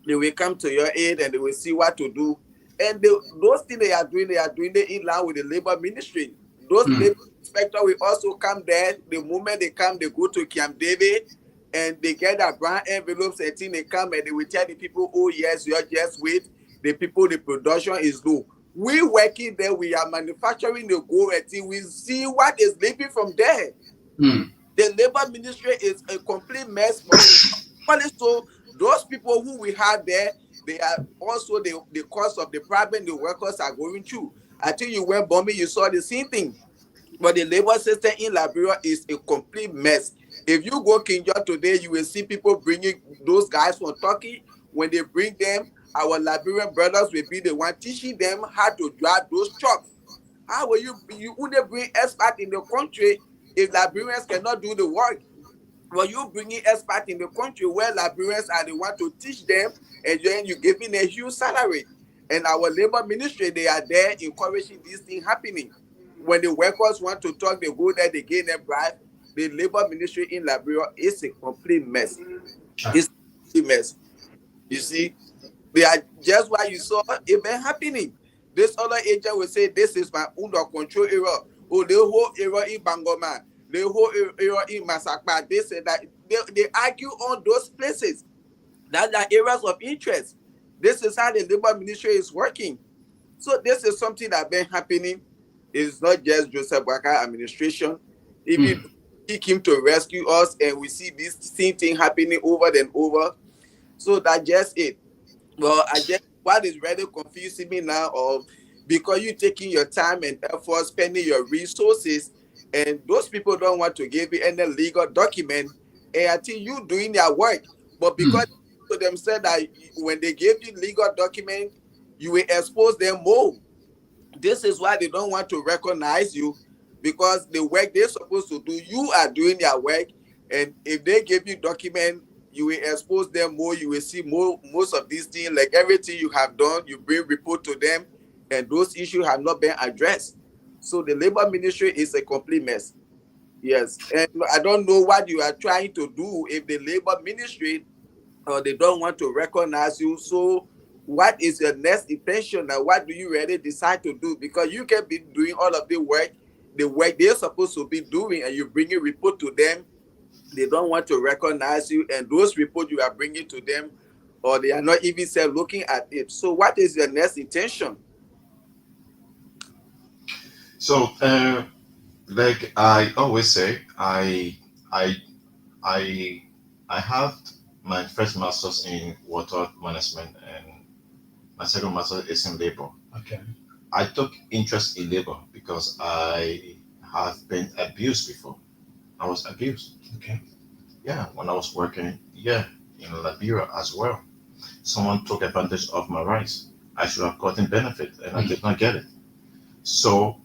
they will come to your aid and they will see what to do. And those things they are doing it in line with the labor ministry. Those labor inspectors will also come there. The moment they come, they go to Camp David and they get their brown envelopes and things. They come and they will tell the people, oh yes, you just wait. The people, the production is low. We working there, we are manufacturing the gold until we see what is leaving from there. The labor ministry is a complete mess. So those people who we have there, they are also the cause of the problem the workers are going through. I think you went bombing, you saw the same thing. But the labor system in Liberia is a complete mess. If you go Kinja today, you will see people bringing those guys from Turkey. When they bring them, our Liberian brothers will be the one teaching them how to drive those trucks. How will you wouldn't bring expert in the country if Liberians cannot do the work? Well, you bringing expert in the country where Liberians are the one to teach them, and then you giving a huge salary. And our labor ministry, they are there encouraging this thing happening. When the workers want to talk, they go there, they gain a bribe. The labor ministry in Liberia is a complete mess. It's a complete mess. You see, they are just why you saw event happening. This other agent will say, "This is my under control area." Oh, the whole area in Bangoma, the whole area in Masakpa. They say that they argue on those places. That are areas of interest. This is how the labor ministry is working. So this is something that been happening. It's not just Joseph Waka administration. Even he came to rescue us, and we see this same thing happening over and over. So that's just it. Well, I just what is really confusing me now, or because you taking your time and effort, spending your resources, and those people don't want to give you any legal document, and I think you doing their work, but because to them said that when they give you legal document, you will expose them more. This is why they don't want to recognize you, because the work they're supposed to do, you are doing their work. And if they give you document, you will expose them more. You will see more most of these things, like everything you have done, you bring report to them, and those issues have not been addressed. So the labor ministry is a complete mess. Yes, and I don't know what you are trying to do if the labor ministry or they don't want to recognize you. So what is your next intention and what do you really decide to do? Because you can be doing all of the work they're supposed to be doing, and you bring a report to them. They don't want to recognize you, and those reports you are bringing to them, or they are not even say looking at it. So what is your next intention? So, like I always say, I, I, I have my first master's in water management, and my second master is in labor. Okay. I took interest in labor because I have been abused before. I was abused. Okay. Yeah, when I was working, yeah, in Liberia as well. Someone took advantage of my rights. I should have gotten benefit, and I did not get it. So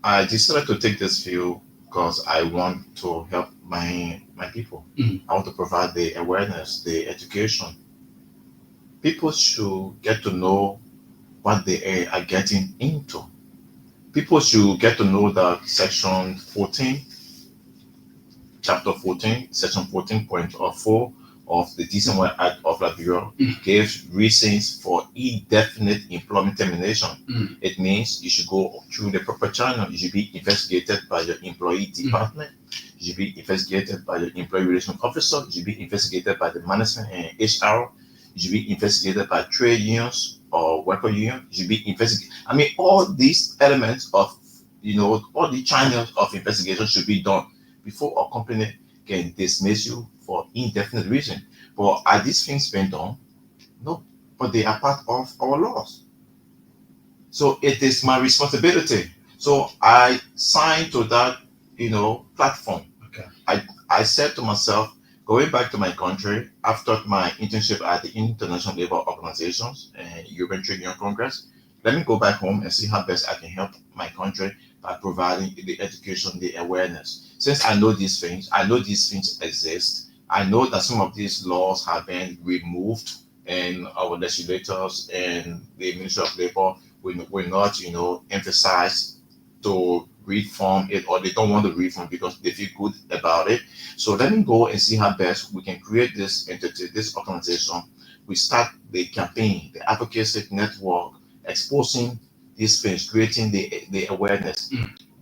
I decided to take this field because I want to help my people. I want to provide the awareness, the education. People should get to know what they are getting into. People should get to know that Section 14, Chapter 14, Section 14.4 of the Decent Work Act of Liberia gives reasons for indefinite employment termination. It means you should go through the proper channel. You should be investigated by your employee department. You should be investigated by your employee relations officer. You should be investigated by the management and HR. You should be investigated by trade unions or worker union. You should be investigated. I mean, all these elements of, all the channels of investigation should be done before a company can dismiss you for indefinite reason. But are these things being done? No, but they are part of our laws. So it is my responsibility. So I signed to that, platform. Okay. I said to myself, going back to my country after my internship at the International Labour Organizations and European Trade Union Congress, let me go back home and see how best I can help my country by providing the education, the awareness. Since I know these things exist, I know that some of these laws have been removed, and our legislators and the Ministry of Labor will not, emphasize to reform it, or they don't want to reform because they feel good about it. So let me go and see how best we can create this entity, this organization. We start the campaign, the advocacy network, exposing these things, creating the awareness.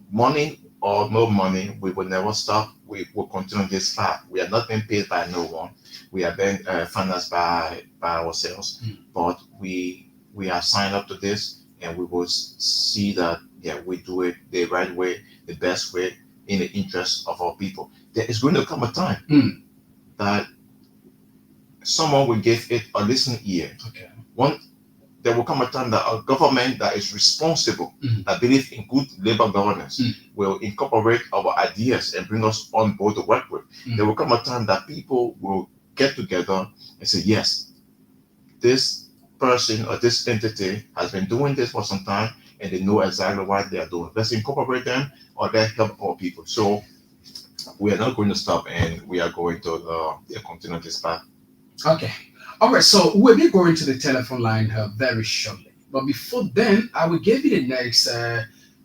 Money or no money, we will never stop. We will continue this path. We are not being paid by no one. We are being financed by ourselves. But we are signed up to this, and we will see that we do it the right way, the best way, in the interest of our people. There is going to come a time that someone will give it a listening ear. Okay. there will come a time that a government that is responsible, Mm. that believes in good labor governance, Mm. will incorporate our ideas and bring us on board to work with. Mm. There will come a time that people will get together and say, yes, this person or this entity has been doing this for some time and they know exactly what they are doing. Let's incorporate them or let's help our people. So we are not going to stop and we are going to continue this path. Okay. All right. So we'll be going to the telephone line very shortly. But before then, I will give you the next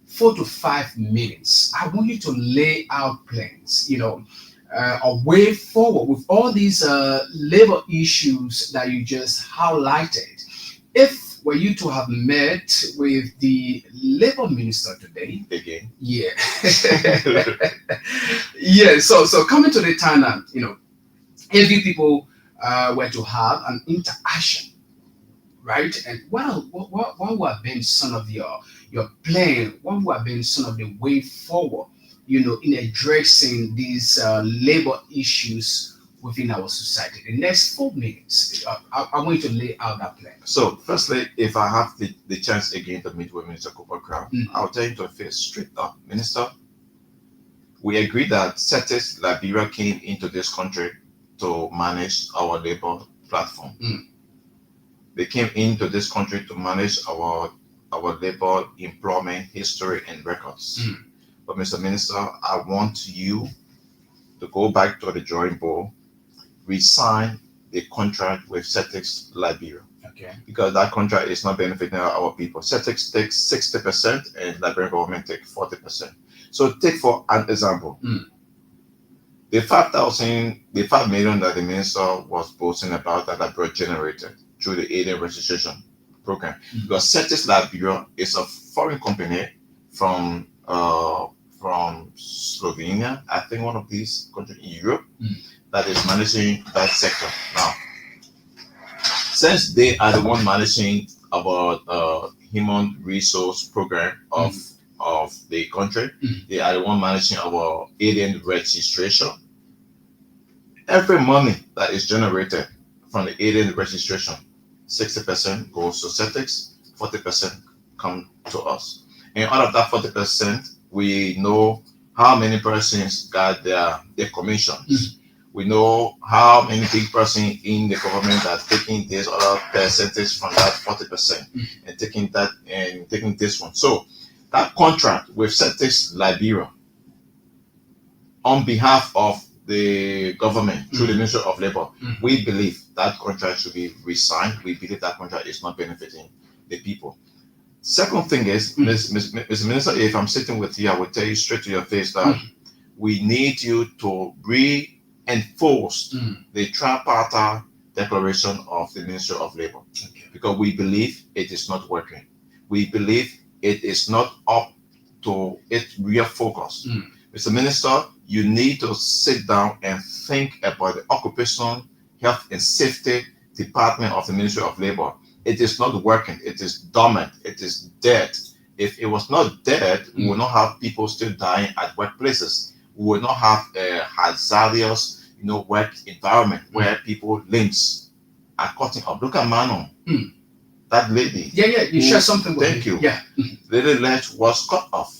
4 to 5 minutes. I want you to lay out plans, a way forward with all these labor issues that you just highlighted. If were you to have met with the labor minister today, Again. yeah, yeah. So coming to the time that if you people were to have an interaction, right? And what would have been some of your plan? What would have been some of the way forward, in addressing these labor issues within our society? The next 4 minutes, I want you to lay out that plan. So, firstly, if I have the chance again to meet with Minister Cooper Crown, Mhm. I'll tell him to face straight up, Minister, we agreed that CETES Liberia came into this country to manage our labor platform. Mm. They came into this country to manage our labor employment history and records. Mm. But Mr. Minister, I want you to go back to the drawing board, resign the contract with CETES Liberia, Okay. because that contract is not benefiting our people. CETES takes 60% and Liberian government takes 40%. So take for an example, Mm. the 5 million that the minister was boasting about that Liberia generated through the alien registration program. Mm. Because CETES Liberia is a foreign company from Slovenia, I think one of these countries in Europe, that is managing that sector. Now, since they are the one managing our human resource program of the country, they are the one managing our alien registration. Every money that is generated from the alien registration, 60% goes to CETES, 40% come to us. And out of that 40%, we know how many persons got their commissions. We know how many big persons in the government that taking this other percentage from that 40% and taking that and taking this one. So that contract with CETES Liberia on behalf of the government through the Ministry of Labor, we believe that contract should be re-signed. We believe that contract is not benefiting the people. Second thing is, Mr. Minister, if I'm sitting with you, I will tell you straight to your face that we need you to reinforce the tripartite declaration of the Ministry of Labor, because we believe it is not working. We believe it is not up to its real focus. Mr. Minister, you need to sit down and think about the Occupational Health and Safety Department of the Ministry of Labor. It is not working. It is dormant. It is dead. If it was not dead, we would not have people still dying at workplaces. We would not have a hazardous, work environment where people limbs are cutting off. Look at Manon, that lady. Yeah. You share something with me. Thank you. Yeah. Lady leg was cut off.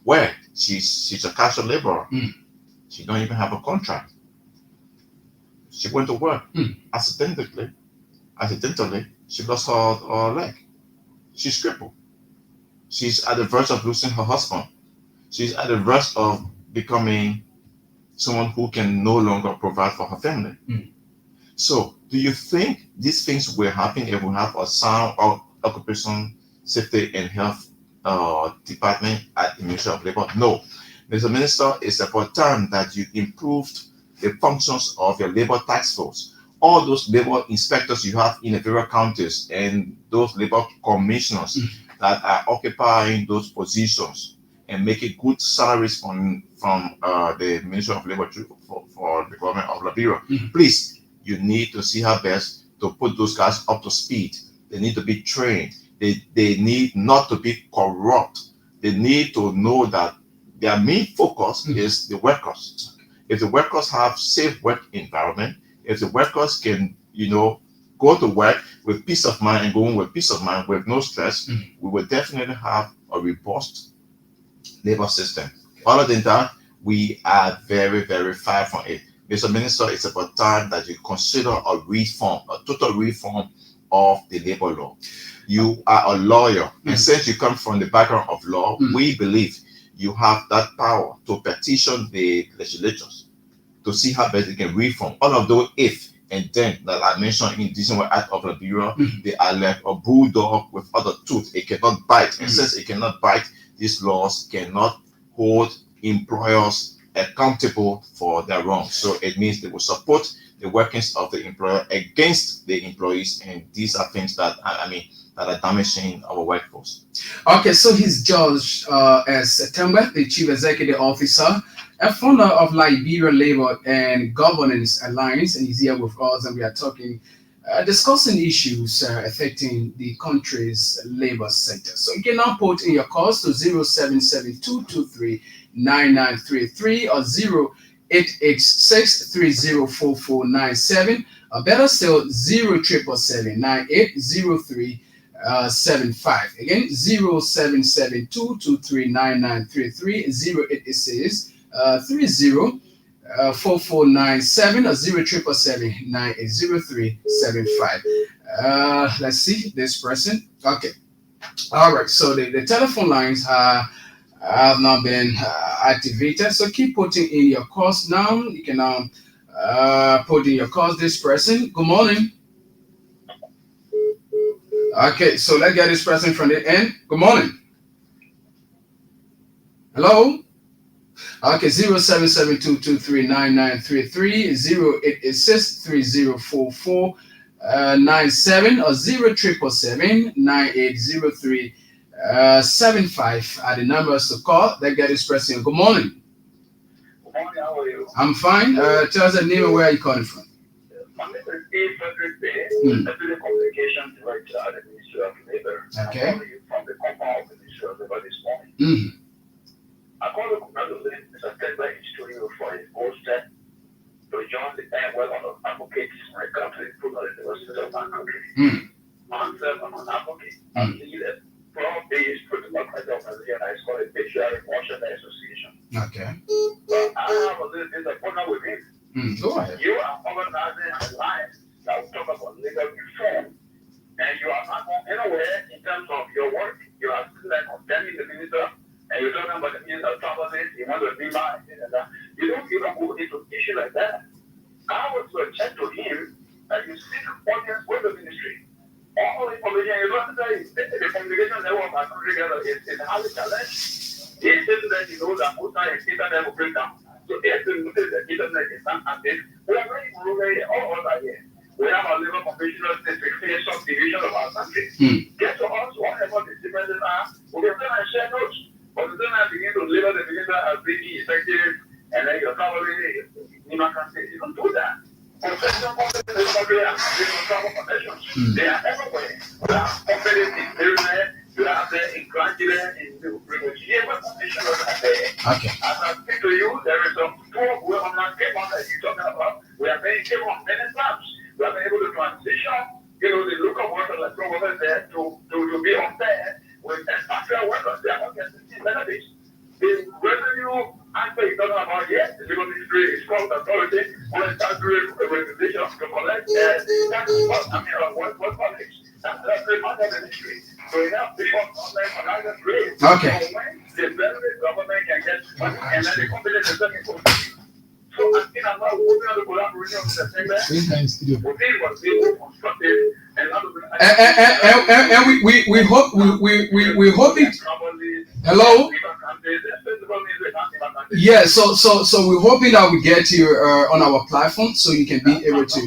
Where she's a casual laborer. She don't even have a contract. She went to work. Accidentally, she lost her leg. She's crippled. She's at the verge of losing her husband. She's at the verge of becoming someone who can no longer provide for her family. So, do you think these things will happen if we have a sound occupational safety and health department at the Ministry of Labor? No. Mr. Minister, it's about time that you improved the functions of your labor task force. All those labor inspectors you have in the various counties and those labor commissioners that are occupying those positions and making good salaries from the Ministry of Labor for the government of Liberia. Please, you need to see how best to put those guys up to speed. They need to be trained. They need not to be corrupt. They need to know that their main focus is the workers. If the workers have safe work environment, if the workers can, go to work with peace of mind and going with peace of mind with no stress, we will definitely have a robust labor system. Other than that, we are very, very far from it. Mr. Minister, it's about time that you consider a reform, a total reform of the labor law. You are a lawyer, and since you come from the background of law, we believe you have that power to petition the legislatures to see how best they can reform all of those if and then that I mentioned in December Act of the Bureau. They are like a bulldog with other tooth. It cannot bite. And since it cannot bite, these laws cannot hold employers accountable for their wrongs. So it means they will support the workings of the employer against the employees. And these are things that, that are damaging our workforce. Okay, so he's George September, the Chief Executive Officer and founder of Liberia Labor and Governance Alliance, and he's here with us, and we are talking, discussing issues affecting the country's labor sector. So you can now put in your calls to 0772239933 or 0886304497, or better still 077798035. Again, 0772239933, 0886 4497 or 0777980375. Let's see this person. Okay. All right. So the telephone lines have not been activated. So keep putting in your calls now. You can now put in your calls. This person. Good morning. Okay. So let's get this person from the end. Good morning. Hello. Okay, 0772239933, 0886304497 or 0777980375 are the numbers to call. Let's get this person. Good morning. Good morning, how are you? I'm fine. Tell us the name and where are you calling from? My name is Frederick Bay, Deputy Communication Director at the Ministry of Labor. Okay. I'm calling you from the compound of the Ministry of Labor this morning. I call the congratulate Mr. Tedler Studio for his bold step to join the well of advocates when it comes to the improvement of the diversity of our country. Myself, I'm an advocate. I lead a pro-based pro-democratic organization that is called the Patriotic Washington Association. Okay. But I have a little bit of problem with him. Go ahead. You are organizing a line that will talk about legal reform, and you are not going anywhere in terms of your work. You are still like condemning the minister. And you're talking about the means of traveling, you want to be mine, and that. You don't go into issue like that. I was to check to him that you seek audience with the ministry. All information, you don't say the communication network are put together is highly challenged. He says that he knows that most times internet will break down. So if you notice that internet is not at this, we are very rural all over here. We have a labor professional certification division of our country. Get to us whatever the differences are, we can then share notes. But then I begin to label the beginner as being effective, and then you're probably you don't do that. Professional companies are travel connections. They are everywhere. You have companies in Maryland, you have there in Grandland, in the River Commission there. Okay. As I speak to you, there is a poor way on that cable that you're talking about. We are paying cable on many times. We have been able to transition, the local workers like workers there to be on there. With expatriate workers, they are not getting benefits. The revenue aspect you're talking about here, the legal ministry is called authority on a tax regulation to collect tax what politics. That's the part of the ministry. So you have people online for either grade. Okay. So when the benefit government can get money and then the company is looking for money. So I think I'm not working on the collaboration with the segment. We was able to construct it and we hope we hope it. Hello. Yeah, so we're hoping that we get you on our platform so you can be able to.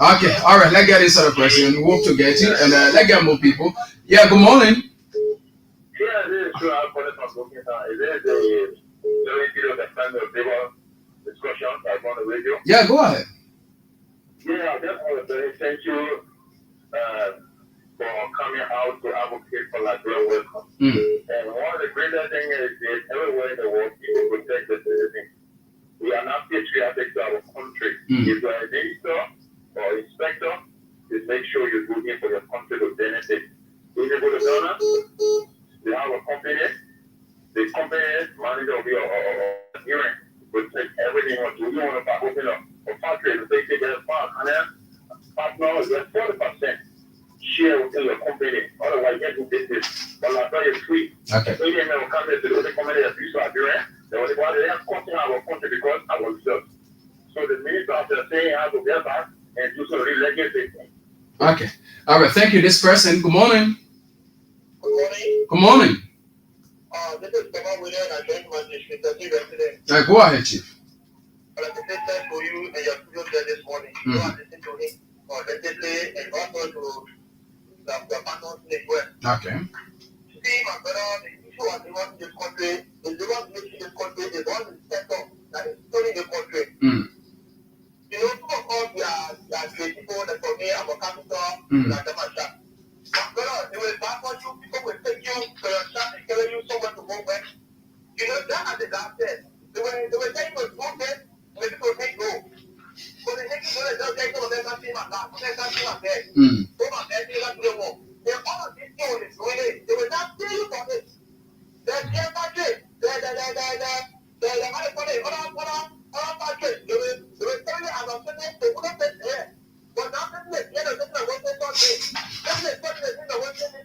Okay, all right. Let's get this other person. We hope to get you, and let's get more people. Yeah. Good morning. Yeah, this is true. I'm calling from looking at. Is there the video that kind of table discussion like on the radio? Yeah, go ahead. Yeah, I just want to say thank you for coming out to advocate for Liberia welcome. And one of the greatest things is everywhere in the world, people protect the citizens. we are not patriotic to our country. If you are a minister or inspector, just make sure you're looking for your country to benefit. If you go to Ghana, they have a company. The company manager will be a hearing. Will take everything on. You want to open up a factory to take it as far, and then partner is 40% share within your company. Otherwise, you get to business. But I'll tell you free. Okay. So you will come into the company that you are doing. They have cutting our country because I was just. So the minister of the saying has to get back and do some legislation. Okay. All right. Thank you. This person. Good morning. Good morning. Good morning. This is Kama William. I joined my district resident. Go ahead, Chief. I'd like to say thanks to you and your studio there this morning. You are listening to him authentically and also to the partners in well. Okay. See, my brother, the issue of the one in this country is the one making this country is one sector that is stealing the country. You know, some of us, we are great people, like for me, I'm a carpenter, like a man. They will back on you, people will take you to your shop and carry you somewhere to go back. You know, that as the last said. They were saying to go there, when people say go. So they take you to the day to the country, my God, they can't see my bed. So my bed, they got to the wall. They all of these people is doing it. They will not pay you for it. They're their country. They're country. They will tell you about something they wouldn't say there. But now this is the other thing I want to talk to. This is what they think I want to say. They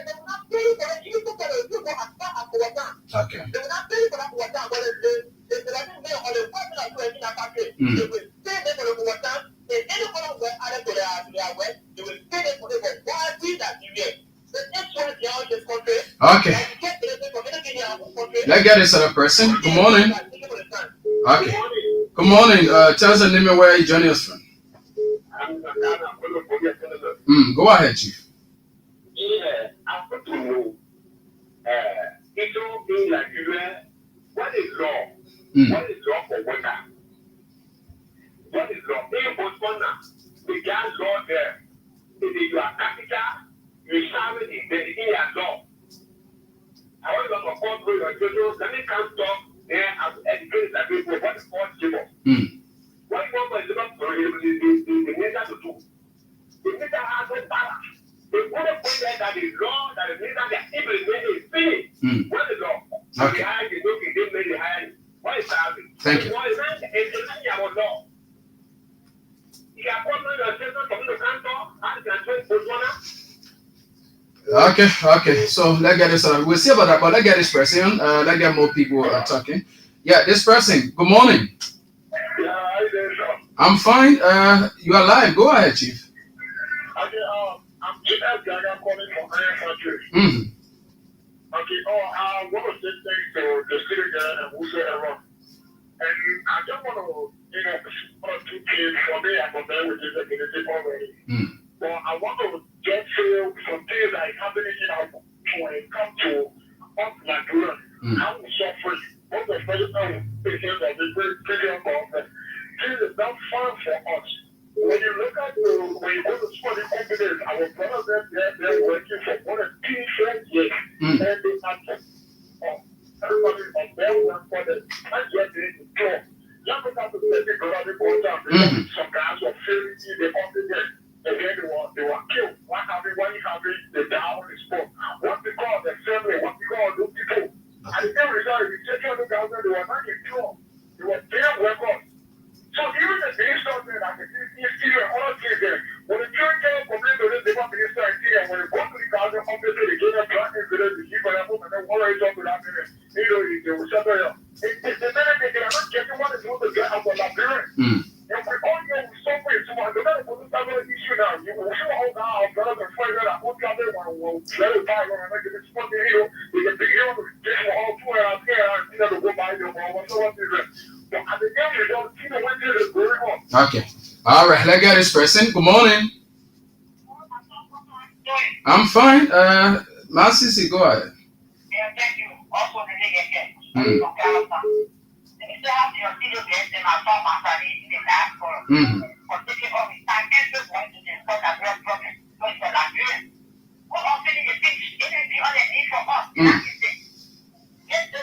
will not pay you for it. You look at it, you go as far as you want. Okay. They will not pay you for that water. But they don't pay on the part that you are in that country. They will pay them for the water. If anyone who are added to their web, they will pay them for the quality that you get. The next one is now in this country. Okay. Let's get this other person. Good morning. Okay. Good morning. Tell us the name and where you joining us from. Go ahead, Chief. Yeah, I want to know. It's all in Nigeria. What is law? What is law for water? What is law? In Botswana, the gas law there. If you are capital, you serve it in your law. I want to know what is let me come talk there as educated as people. What is called labor? What is called labor for the minister to do? The minister has no power. They put a point there that the law that the minister can implement is finished. What is law? Okay. The higher you look, they make the higher. What is serving? Thank you. What is that? It's our law. You are calling your children from the canton and you are doing Botswana. Okay. So let's get this. We'll see about that, but let's get this person. Let's get more people talking. Yeah, this person. Good morning. Yeah, how you doing, sir? I'm fine. You are live. Go ahead, Chief. Okay, I'm Chief Gaga calling from Iron Country. Okay, I want to say thanks to the city guy and whosoever. And I just want to, one or two kids for me, I'm there with this community already. But I want to just feel some things that is happening in our when it comes to us Nigerians. How we suffer. Most especially patients of the previous government. This is not fun for us. When you look at when you go to small companies, our brothers they're working for more than 10 years. And they are just everybody on their work for them. And yet they need to draw. You have to have to take the government going down. Some guys were failing in the office. And then they were killed. One having the down the spot. What we call the family, what we call those people. And the end result, if you take out the government, they were not in trouble. They were damn records. So even the minister there, like the Syria, all things there, when the church complained to this minister in Syria, when they go to the government office, they get a plan in the keep on and then all right up with that minute. They will shut down. It's the minute they are not getting what is supposed to get out of that period. And we all know we suffer so much. The matter for this type of issue now, you will show how now our brothers and friends that won't have everyone will let it die on and make it respond to you. They get the hero to get you all two and here and see them to go by them or whatsoever. But at the end, you don't see the way this is going on. Okay. All right. Let's get this person. Good morning. I'm fine. Masisi, go ahead. Yeah, thank you. Also, the nigga still have your video games and I saw my son in that for taking all his time and just going to discuss that real problem. So it's a Nigerian. What also in the pitch, it is the other need for us. Yes, the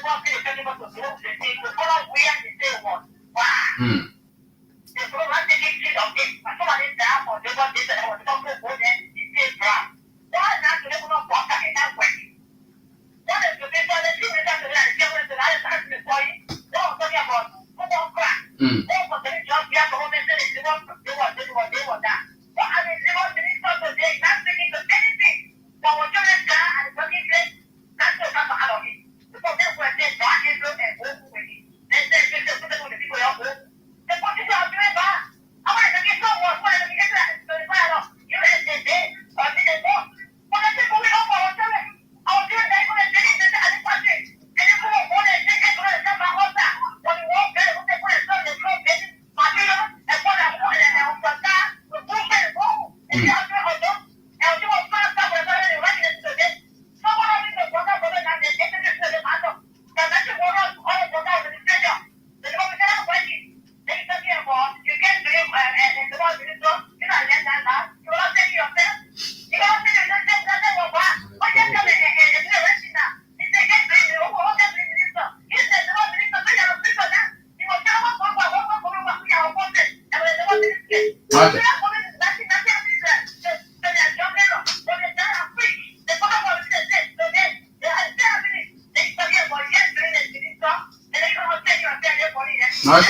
Okay. Okay.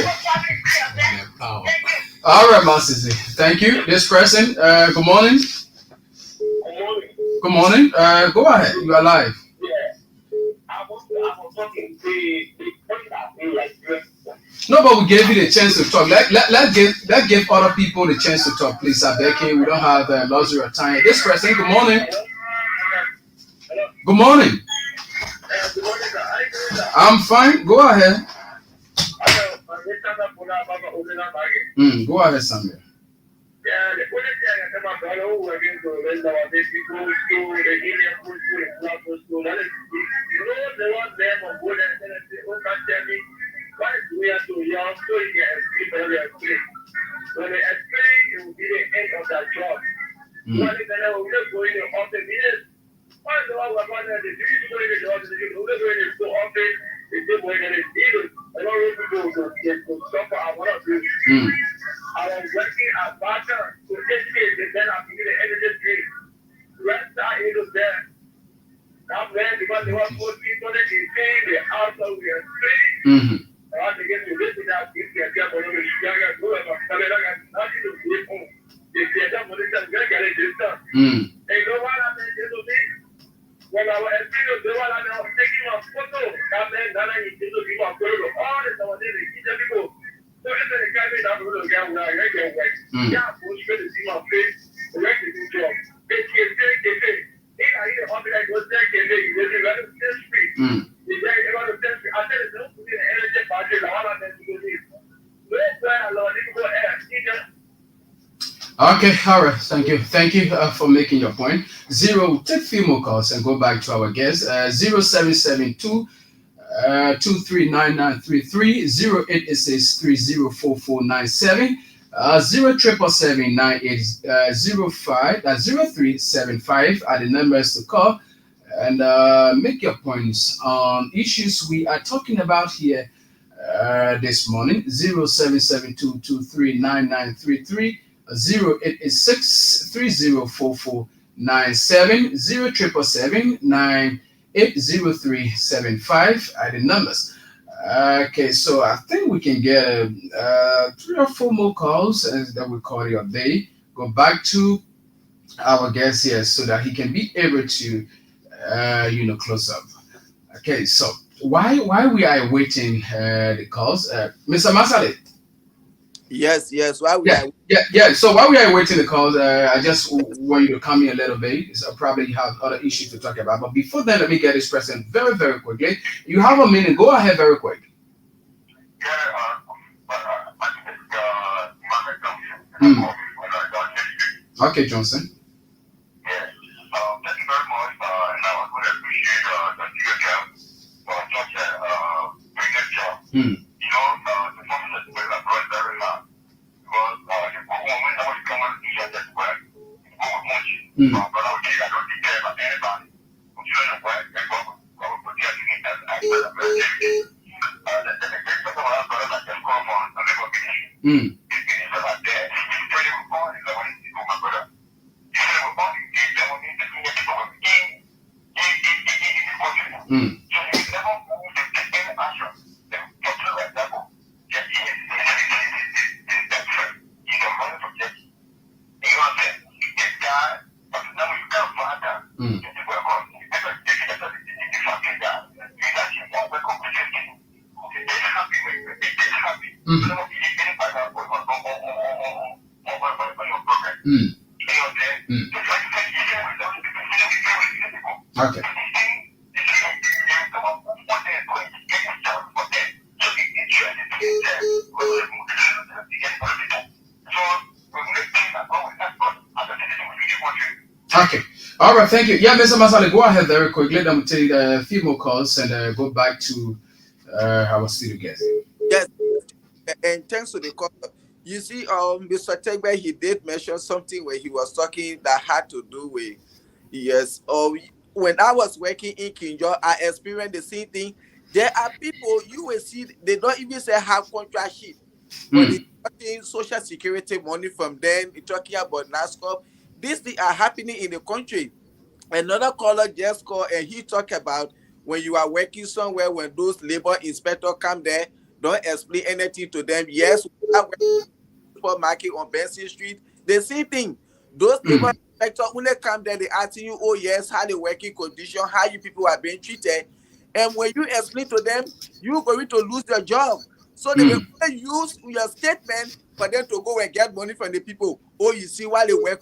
All right, Master Z. Thank you. This person, good morning. Good morning. Go ahead. You are live. No, but we gave you the chance to talk. Let give other people the chance to talk, please. Abeke, we don't have the luxury of time. This person, good morning. Good morning. I'm fine. Go ahead. Go ahead, Samuel. Yeah, the only thing I can tell you, we're going to rent our baby go to the Indian food school and Black school. That is, you know, the one there for good and then say, oh, can't tell me, why do we have to young so you can explain for the explain? When they explain, it will be the end of that job. One is that we're just going to office. Why do I want to do this? We're going to office. We're going to go office. It's just going to do it. I don't want to go to suffer. I want to do it. I was working at Barker to educate and then I'm beginning to edit this dream. Rest are able there. I'm there because they want more people that can see the house of the street. I want to get to this without this and get one of the younger girls. I'm telling you, I got nothing to do with home. If you're done with it, I'm going to get it done. And you know what happened to me? When I was experiencing the one, I was taking my photo. That meant that I need to do my photo. All this I was doing, people. So if the guy made that little guy when I read your work, yeah, I'm going to see my face, the rest is his job. It's if I hear a like what's that can be, you will let him test me. If I ever to test me, I tell him, don't put in an energy party, I want them to do this. Where's where I love it, go ahead, Okay, all right. Thank you for making your point. Take few more calls and go back to our guest. 0772 239933 0886304497 07779805 0375 are the numbers to call and make your points on issues we are talking about here this morning. 0772239933 0886304497 0877780375 are the numbers. Okay, so I think we can get 3 or 4 more calls and that will call your day. Go back to our guest here so that he can be able to close up. Okay, so why we are waiting the calls, Mr. Masale? Yes. Why we Yeah. So while we are waiting the calls, I just want you to come in a little bit. So probably you have other issues to talk about. But before then, let me get this present very, very quickly. You have a minute. Go ahead very quick. Okay, Johnson. Thank you very much. And I would appreciate that you have such a brilliant job. You know, the person that plays abroad very hard. Because the woman that was coming to share that work, but I don't think care about anybody. But you know, work, and what we're protecting it as a Mm. So you never move to take any action. The popular level, just in that first, you can money for just, you know what I'm saying? You get that, but now you can't find that. Mm. The people are going, if something that, you actually want to come to 50. They're happy with it. They're happy. Mm. So you get anybody on your program. Mm. You know what I'm saying? Mm. It's like you share with them. You share with people. Okay. Okay. All right. Thank you. Yeah, Mr. Masale, go ahead very quickly. Let me take a few more calls and go back to our studio guest. Yes, and thanks to the call. You see, Mr. Tegbe, he did mention something where he was talking that had to do with, yes, when I was working in Kinjo, I experienced the same thing. There are people you will see, they don't even say have contract sheet, but Mm. they getting social security money from them, talking about NASCOP. These things are happening in the country. Another caller just called and he talked about when you are working somewhere, when those labor inspectors come there, don't explain anything to them. Yes, we are working supermarket on Benson Street. The same thing. Those labor Mm. inspectors, when they come there, they asking you, oh yes, how the working condition, how you people are being treated. And when you explain to them, you're going to lose your job. So they will Mm. only use your statement for them to go and get money from the people. Oh, you see, while they work,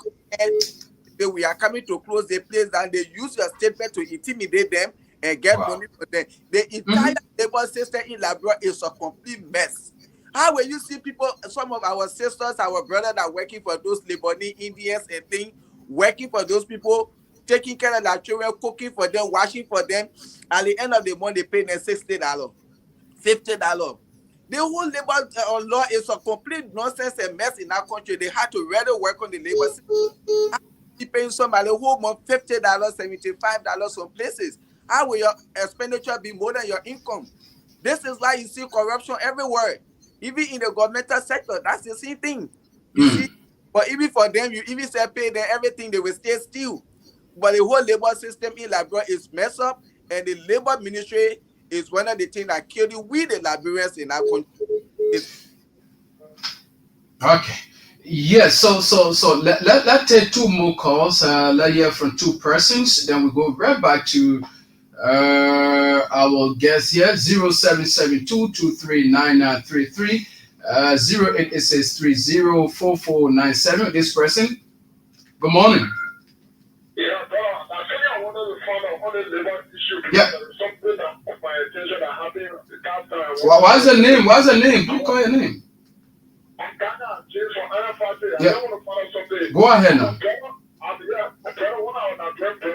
we are coming to close the place, and they use your statement to intimidate them and get Wow. money for them. The entire Mhm. labor system in Liberia is a complete mess. How will you see people, some of our sisters, our brothers that are working for those Lebanese Indians and things, working for those people, taking care of their children, cooking for them, washing for them. At the end of the month, they pay them $60, $50. The whole labor law is a complete nonsense and mess in our country. They had to rather work on the labor system. You paying somebody a whole month $50, $75 some places. How will your expenditure be more than your income? This is why you see corruption everywhere, even in the governmental sector. That's the same thing. You Mm. see, but even for them, you even say pay them everything, they will stay still. But the whole labor system in Liberia is messed up, and the labor ministry is one of the things that killed we the Liberians in our country. Okay. Yes. So let's take two more calls. Let's hear from two persons. Then we go right back to our guest here. 0772239933. 0886304497. This person. Good morning. Yeah, bro, actually, I wanted to find out on the labor issue because Yeah. there is something that caught my attention that happened the last time. What's the name? What's the name? Please call your name. I'm Ghana, James from Anafati. I Yeah. don't want to find out something. Go ahead now. Yeah, I don't want to address the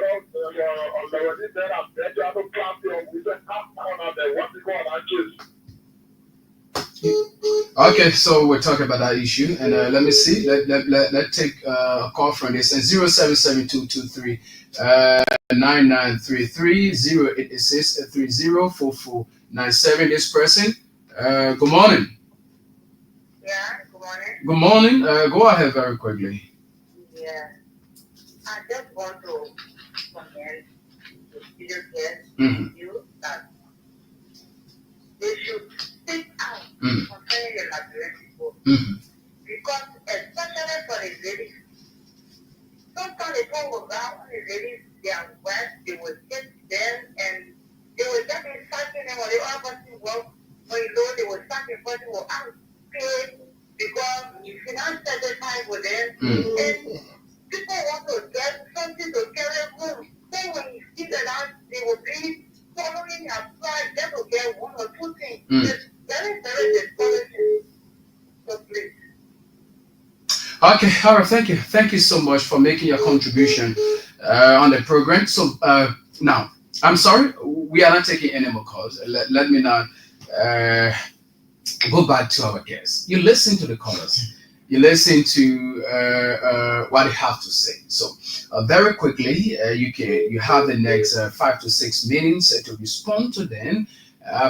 already there. I'm ready to have a class here. We just have on there. What we call our kids. Okay, so we're talking about that issue, and let me see. Let's take a call from this. And 077223 9933 0886304497. This person. Good morning. Yeah, good morning. Good morning. Go ahead very quickly. Yeah. I just want to comment to students here Mhm. you that they should speak out Mhm. concerning the Liberian people. Mhm. Because especially for the ladies, sometimes they go around the ladies, they are wet, they will hit them and they will just be fighting them or they all person well, when you know they will start the person will pay because if you not satisfied with them, and people want to get something to carry home. So when you see that they will be following their pride just to get one or two things. It's very, very discouraging. So please. Okay, all right. Thank you so much for making your contribution on the program. So now, I'm sorry, we are not taking any more calls. Let me now go back to our guests. You listen to the callers. You listen to what they have to say. So very quickly, you have the next 5 to 6 minutes to respond to them.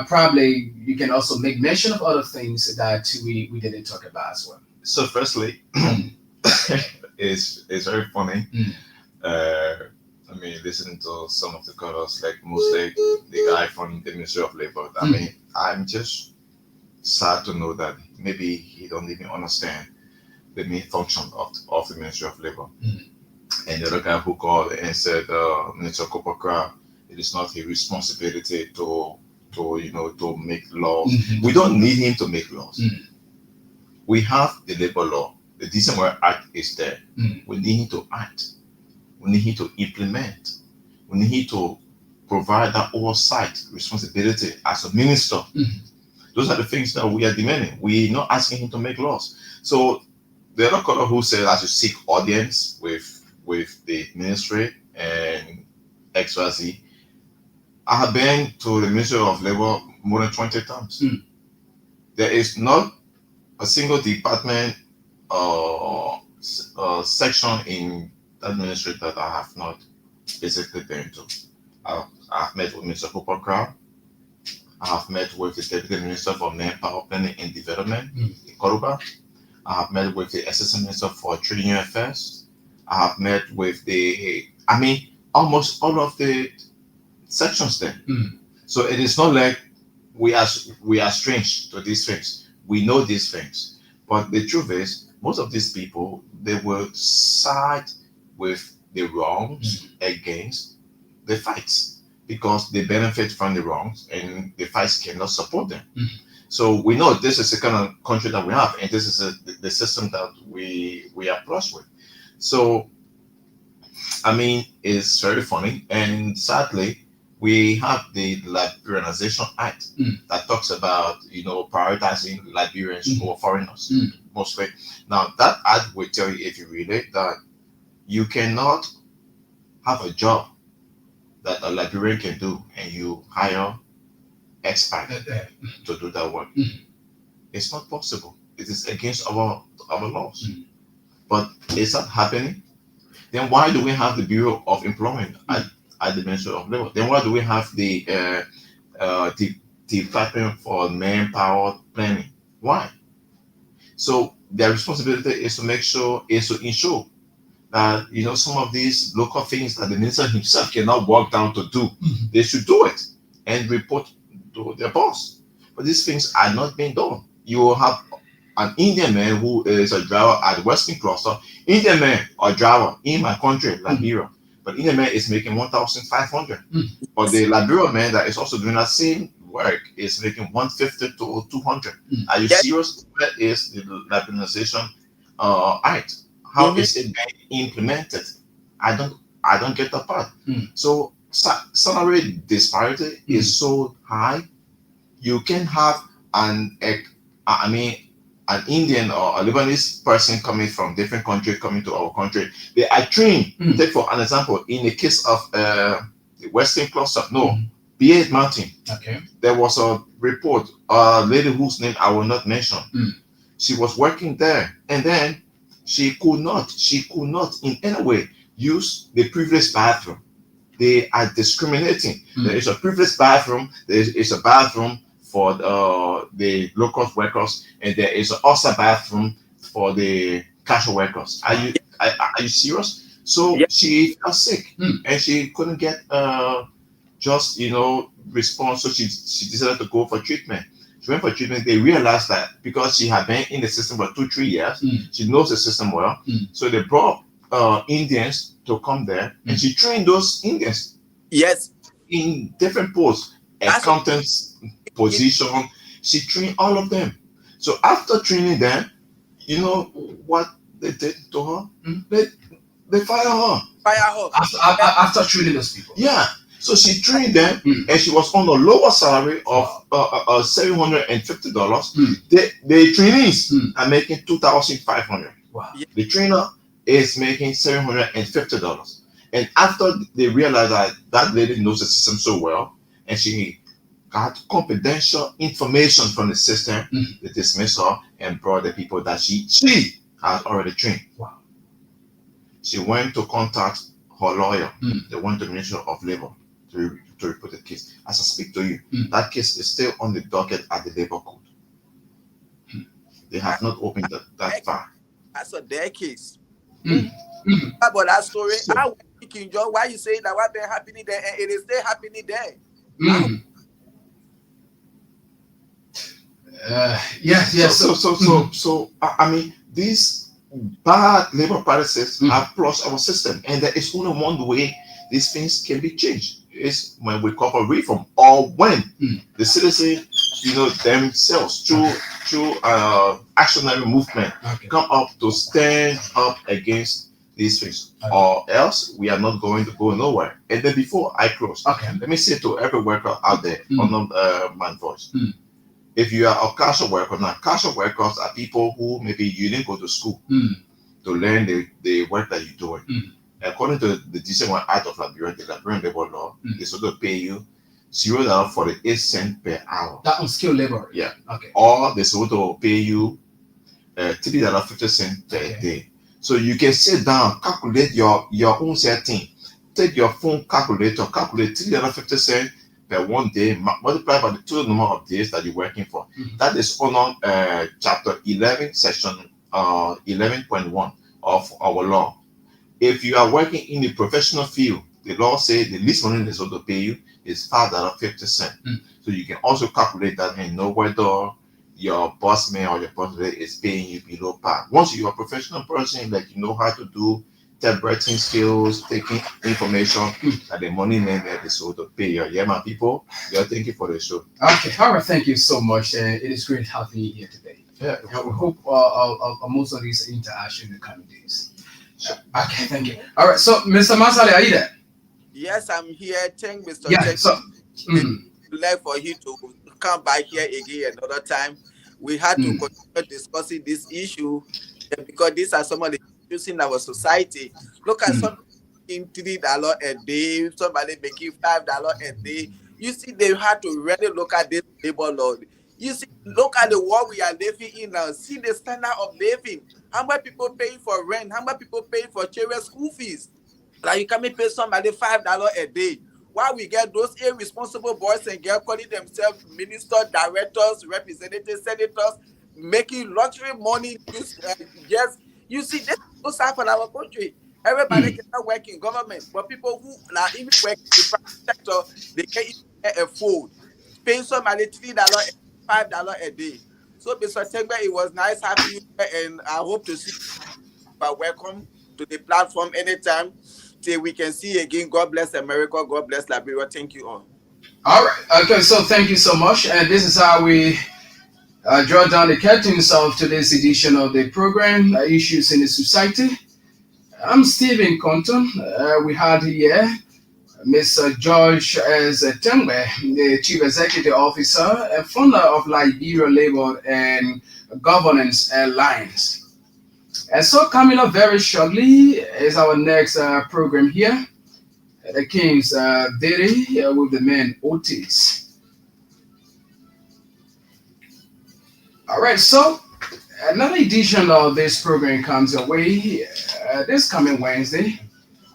Probably you can also make mention of other things that we didn't talk about as well. So, firstly, it's very funny. Mm. I mean, listening to some of the callers, like mostly the guy from the Ministry of Labor. I mean, I'm just sad to know that maybe he don't even understand the main function of the Ministry of Labor. And the other guy who called and said, Minister Kopakra, it is not his responsibility to to make laws. We don't need him to make laws. We have the labor law. The Decent Work Act is there. We need him to act. We need him to implement. We need him to provide that oversight responsibility as a minister. Those are the things that we are demanding. We're not asking him to make laws. So the other caller who said I should seek audience with the ministry and XYZ, I have been to the Ministry of Labor more than 20 times. There is not a single department section in that ministry that I have not physically been to. I've met with Mr. Cooper Crow. I have met with the Deputy Minister for Manpower Planning and Development in Koruba. I have met with the Assistant Minister for Trade Union Affairs. I have met with almost all of the sections there. So it is not like we are strange to these things. We know these things. But the truth is, most of these people, they will side with the wrongs against the fights because they benefit from the wrongs and the fights cannot support them. So we know this is the kind of country that we have, and this is the system that we are blessed with. So, I mean, it's very funny, and sadly, we have the Liberianization Act that talks about, prioritizing Liberians or foreigners mostly. Now, that act will tell you, if you read it, that you cannot have a job that a Liberian can do and you hire expats to do that work. It's not possible. It is against our laws. But it's not happening. Then why do we have the Bureau of Employment at the Ministry of Labor? Then why do we have the Department for Manpower Planning? Why? So their responsibility is to ensure that some of these local things that the minister himself cannot walk down to do, they should do it and report to their boss. But these things are not being done. You will have an Indian man who is a driver at the Western Cluster, Indian man or driver in my country, Liberia. But Indian man is making 1,500. But the Liberian man that is also doing that same work is making 150 to 200. Are you serious? Where is the Liberalization Act? How is it being implemented? I don't get that part. So salary disparity is so high. You can have an Indian or a Lebanese person coming from different country coming to our country. They are trained. Take for an example, in the case of the Western Cluster, B8 Mountain. Okay. There was a report, a lady whose name I will not mention. She was working there, and then she could not in any way use the previous bathroom. They are discriminating. There is a previous bathroom. There is a bathroom for the local workers, and there is also a bathroom for the casual workers. Are you serious? So she got sick and she couldn't get response. So she decided to go for treatment. She went for treatment. They realized that because she had been in the system for 2-3 years, she knows the system well. So they brought Indians to come there, and she trained those Indians. Yes. In different posts, accountants position. She trained all of them. So after training them, you know what they did to her? They fire her. After training those people. Yeah. So she trained them, and she was on a lower salary of $750. The trainees are making $2,500. Wow. The trainer is making $750. And after they realized that lady knows the system so well, and she got confidential information from the system, they dismissed her and brought the people that she had already trained. Wow. She went to contact her lawyer. They went to the Ministry of Labor to report the case. As I speak to you, that case is still on the docket at the Labor Code. They have not opened that file. That's a dead case. About that story, I went King John, why you say that what been happening there and it is still happening there? Yes. So I mean, these bad labor practices have plus our system, and there is only one way these things can be changed. Is when we call reform, or when the citizens, themselves through actionary movement come up to stand up against these things, or else we are not going to go nowhere. And then before I close, let me say to every worker out there on my voice. If you are a casual worker, now casual workers are people who maybe you didn't go to school to learn the work that you're doing. According to the Decent One Act of Liberia, the Liberian labor law, they're supposed to pay you $0.48 per hour. That on skilled labor. Yeah. Okay. Or they're supposed to pay you $3.50 per day. So you can sit down, calculate your own setting. Take your phone calculator, calculate $3.50 per 1 day, multiply by the total number of days that you're working for. That is on chapter 11, section 11.1 of our law. If you are working in the professional field, the law says the least money they're supposed to pay you is $5.50. So you can also calculate that and know whether your boss man or your boss is paying you below par. Once you're a professional person, like you know how to do typewriting skills, taking information, that the money man that is supposed to pay you. Yeah, my people, thank you for the show. Okay, all right, thank you so much. It is great having you here today. Yeah, and we hope most of these interactions in the coming days. Okay, thank you. All right, so Mr. Masale, are you there? Yes, I'm here. Thank Mr. Yeah, Jack. so like for him to come back here again another time. We had to continue discussing this issue because these are some of the issues in our society. Look at somebody making $3 a day, somebody making $5 a day. You see, they had to really look at this labor law. You see, look at the world we are living in now. See the standard of living. How much people paying for rent? How much people paying for children's school fees? Like you can't pay somebody $5 a day. Why we get those irresponsible boys and girls calling themselves ministers, directors, representatives, senators, making luxury money? Yes, you see, this is so sad for our country. Everybody cannot work in government, but people who are even work in the private sector, they can't even afford paying somebody $3, $5 a day. So, Mr. Tegbe, it was nice having you here, and I hope to see you. But welcome to the platform anytime. Till we can see again. God bless America. God bless Liberia. Thank you all. All right. Okay. So thank you so much. And this is how we draw down the curtains of today's edition of the program, Issues in the Society. I'm Stephen Compton. We had here Mr. George Tembe, the Chief Executive Officer and founder of Liberia Labor and Governance Alliance. And so coming up very shortly is our next program here, the King's Daily with the man Otis. All right, so another edition of this program comes your way this coming Wednesday,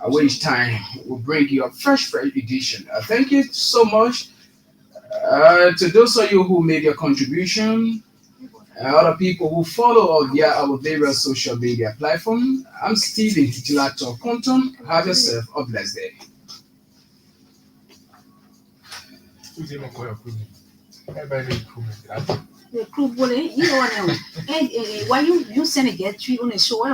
which time we'll bring you a fresh edition. Thank you so much to those of you who made your contribution. Other people who follow us via our various social media platforms. I'm Stephen Titilato Compton. Have yourself a blessed day. The crew bully, you know, why you send a get tree on a show.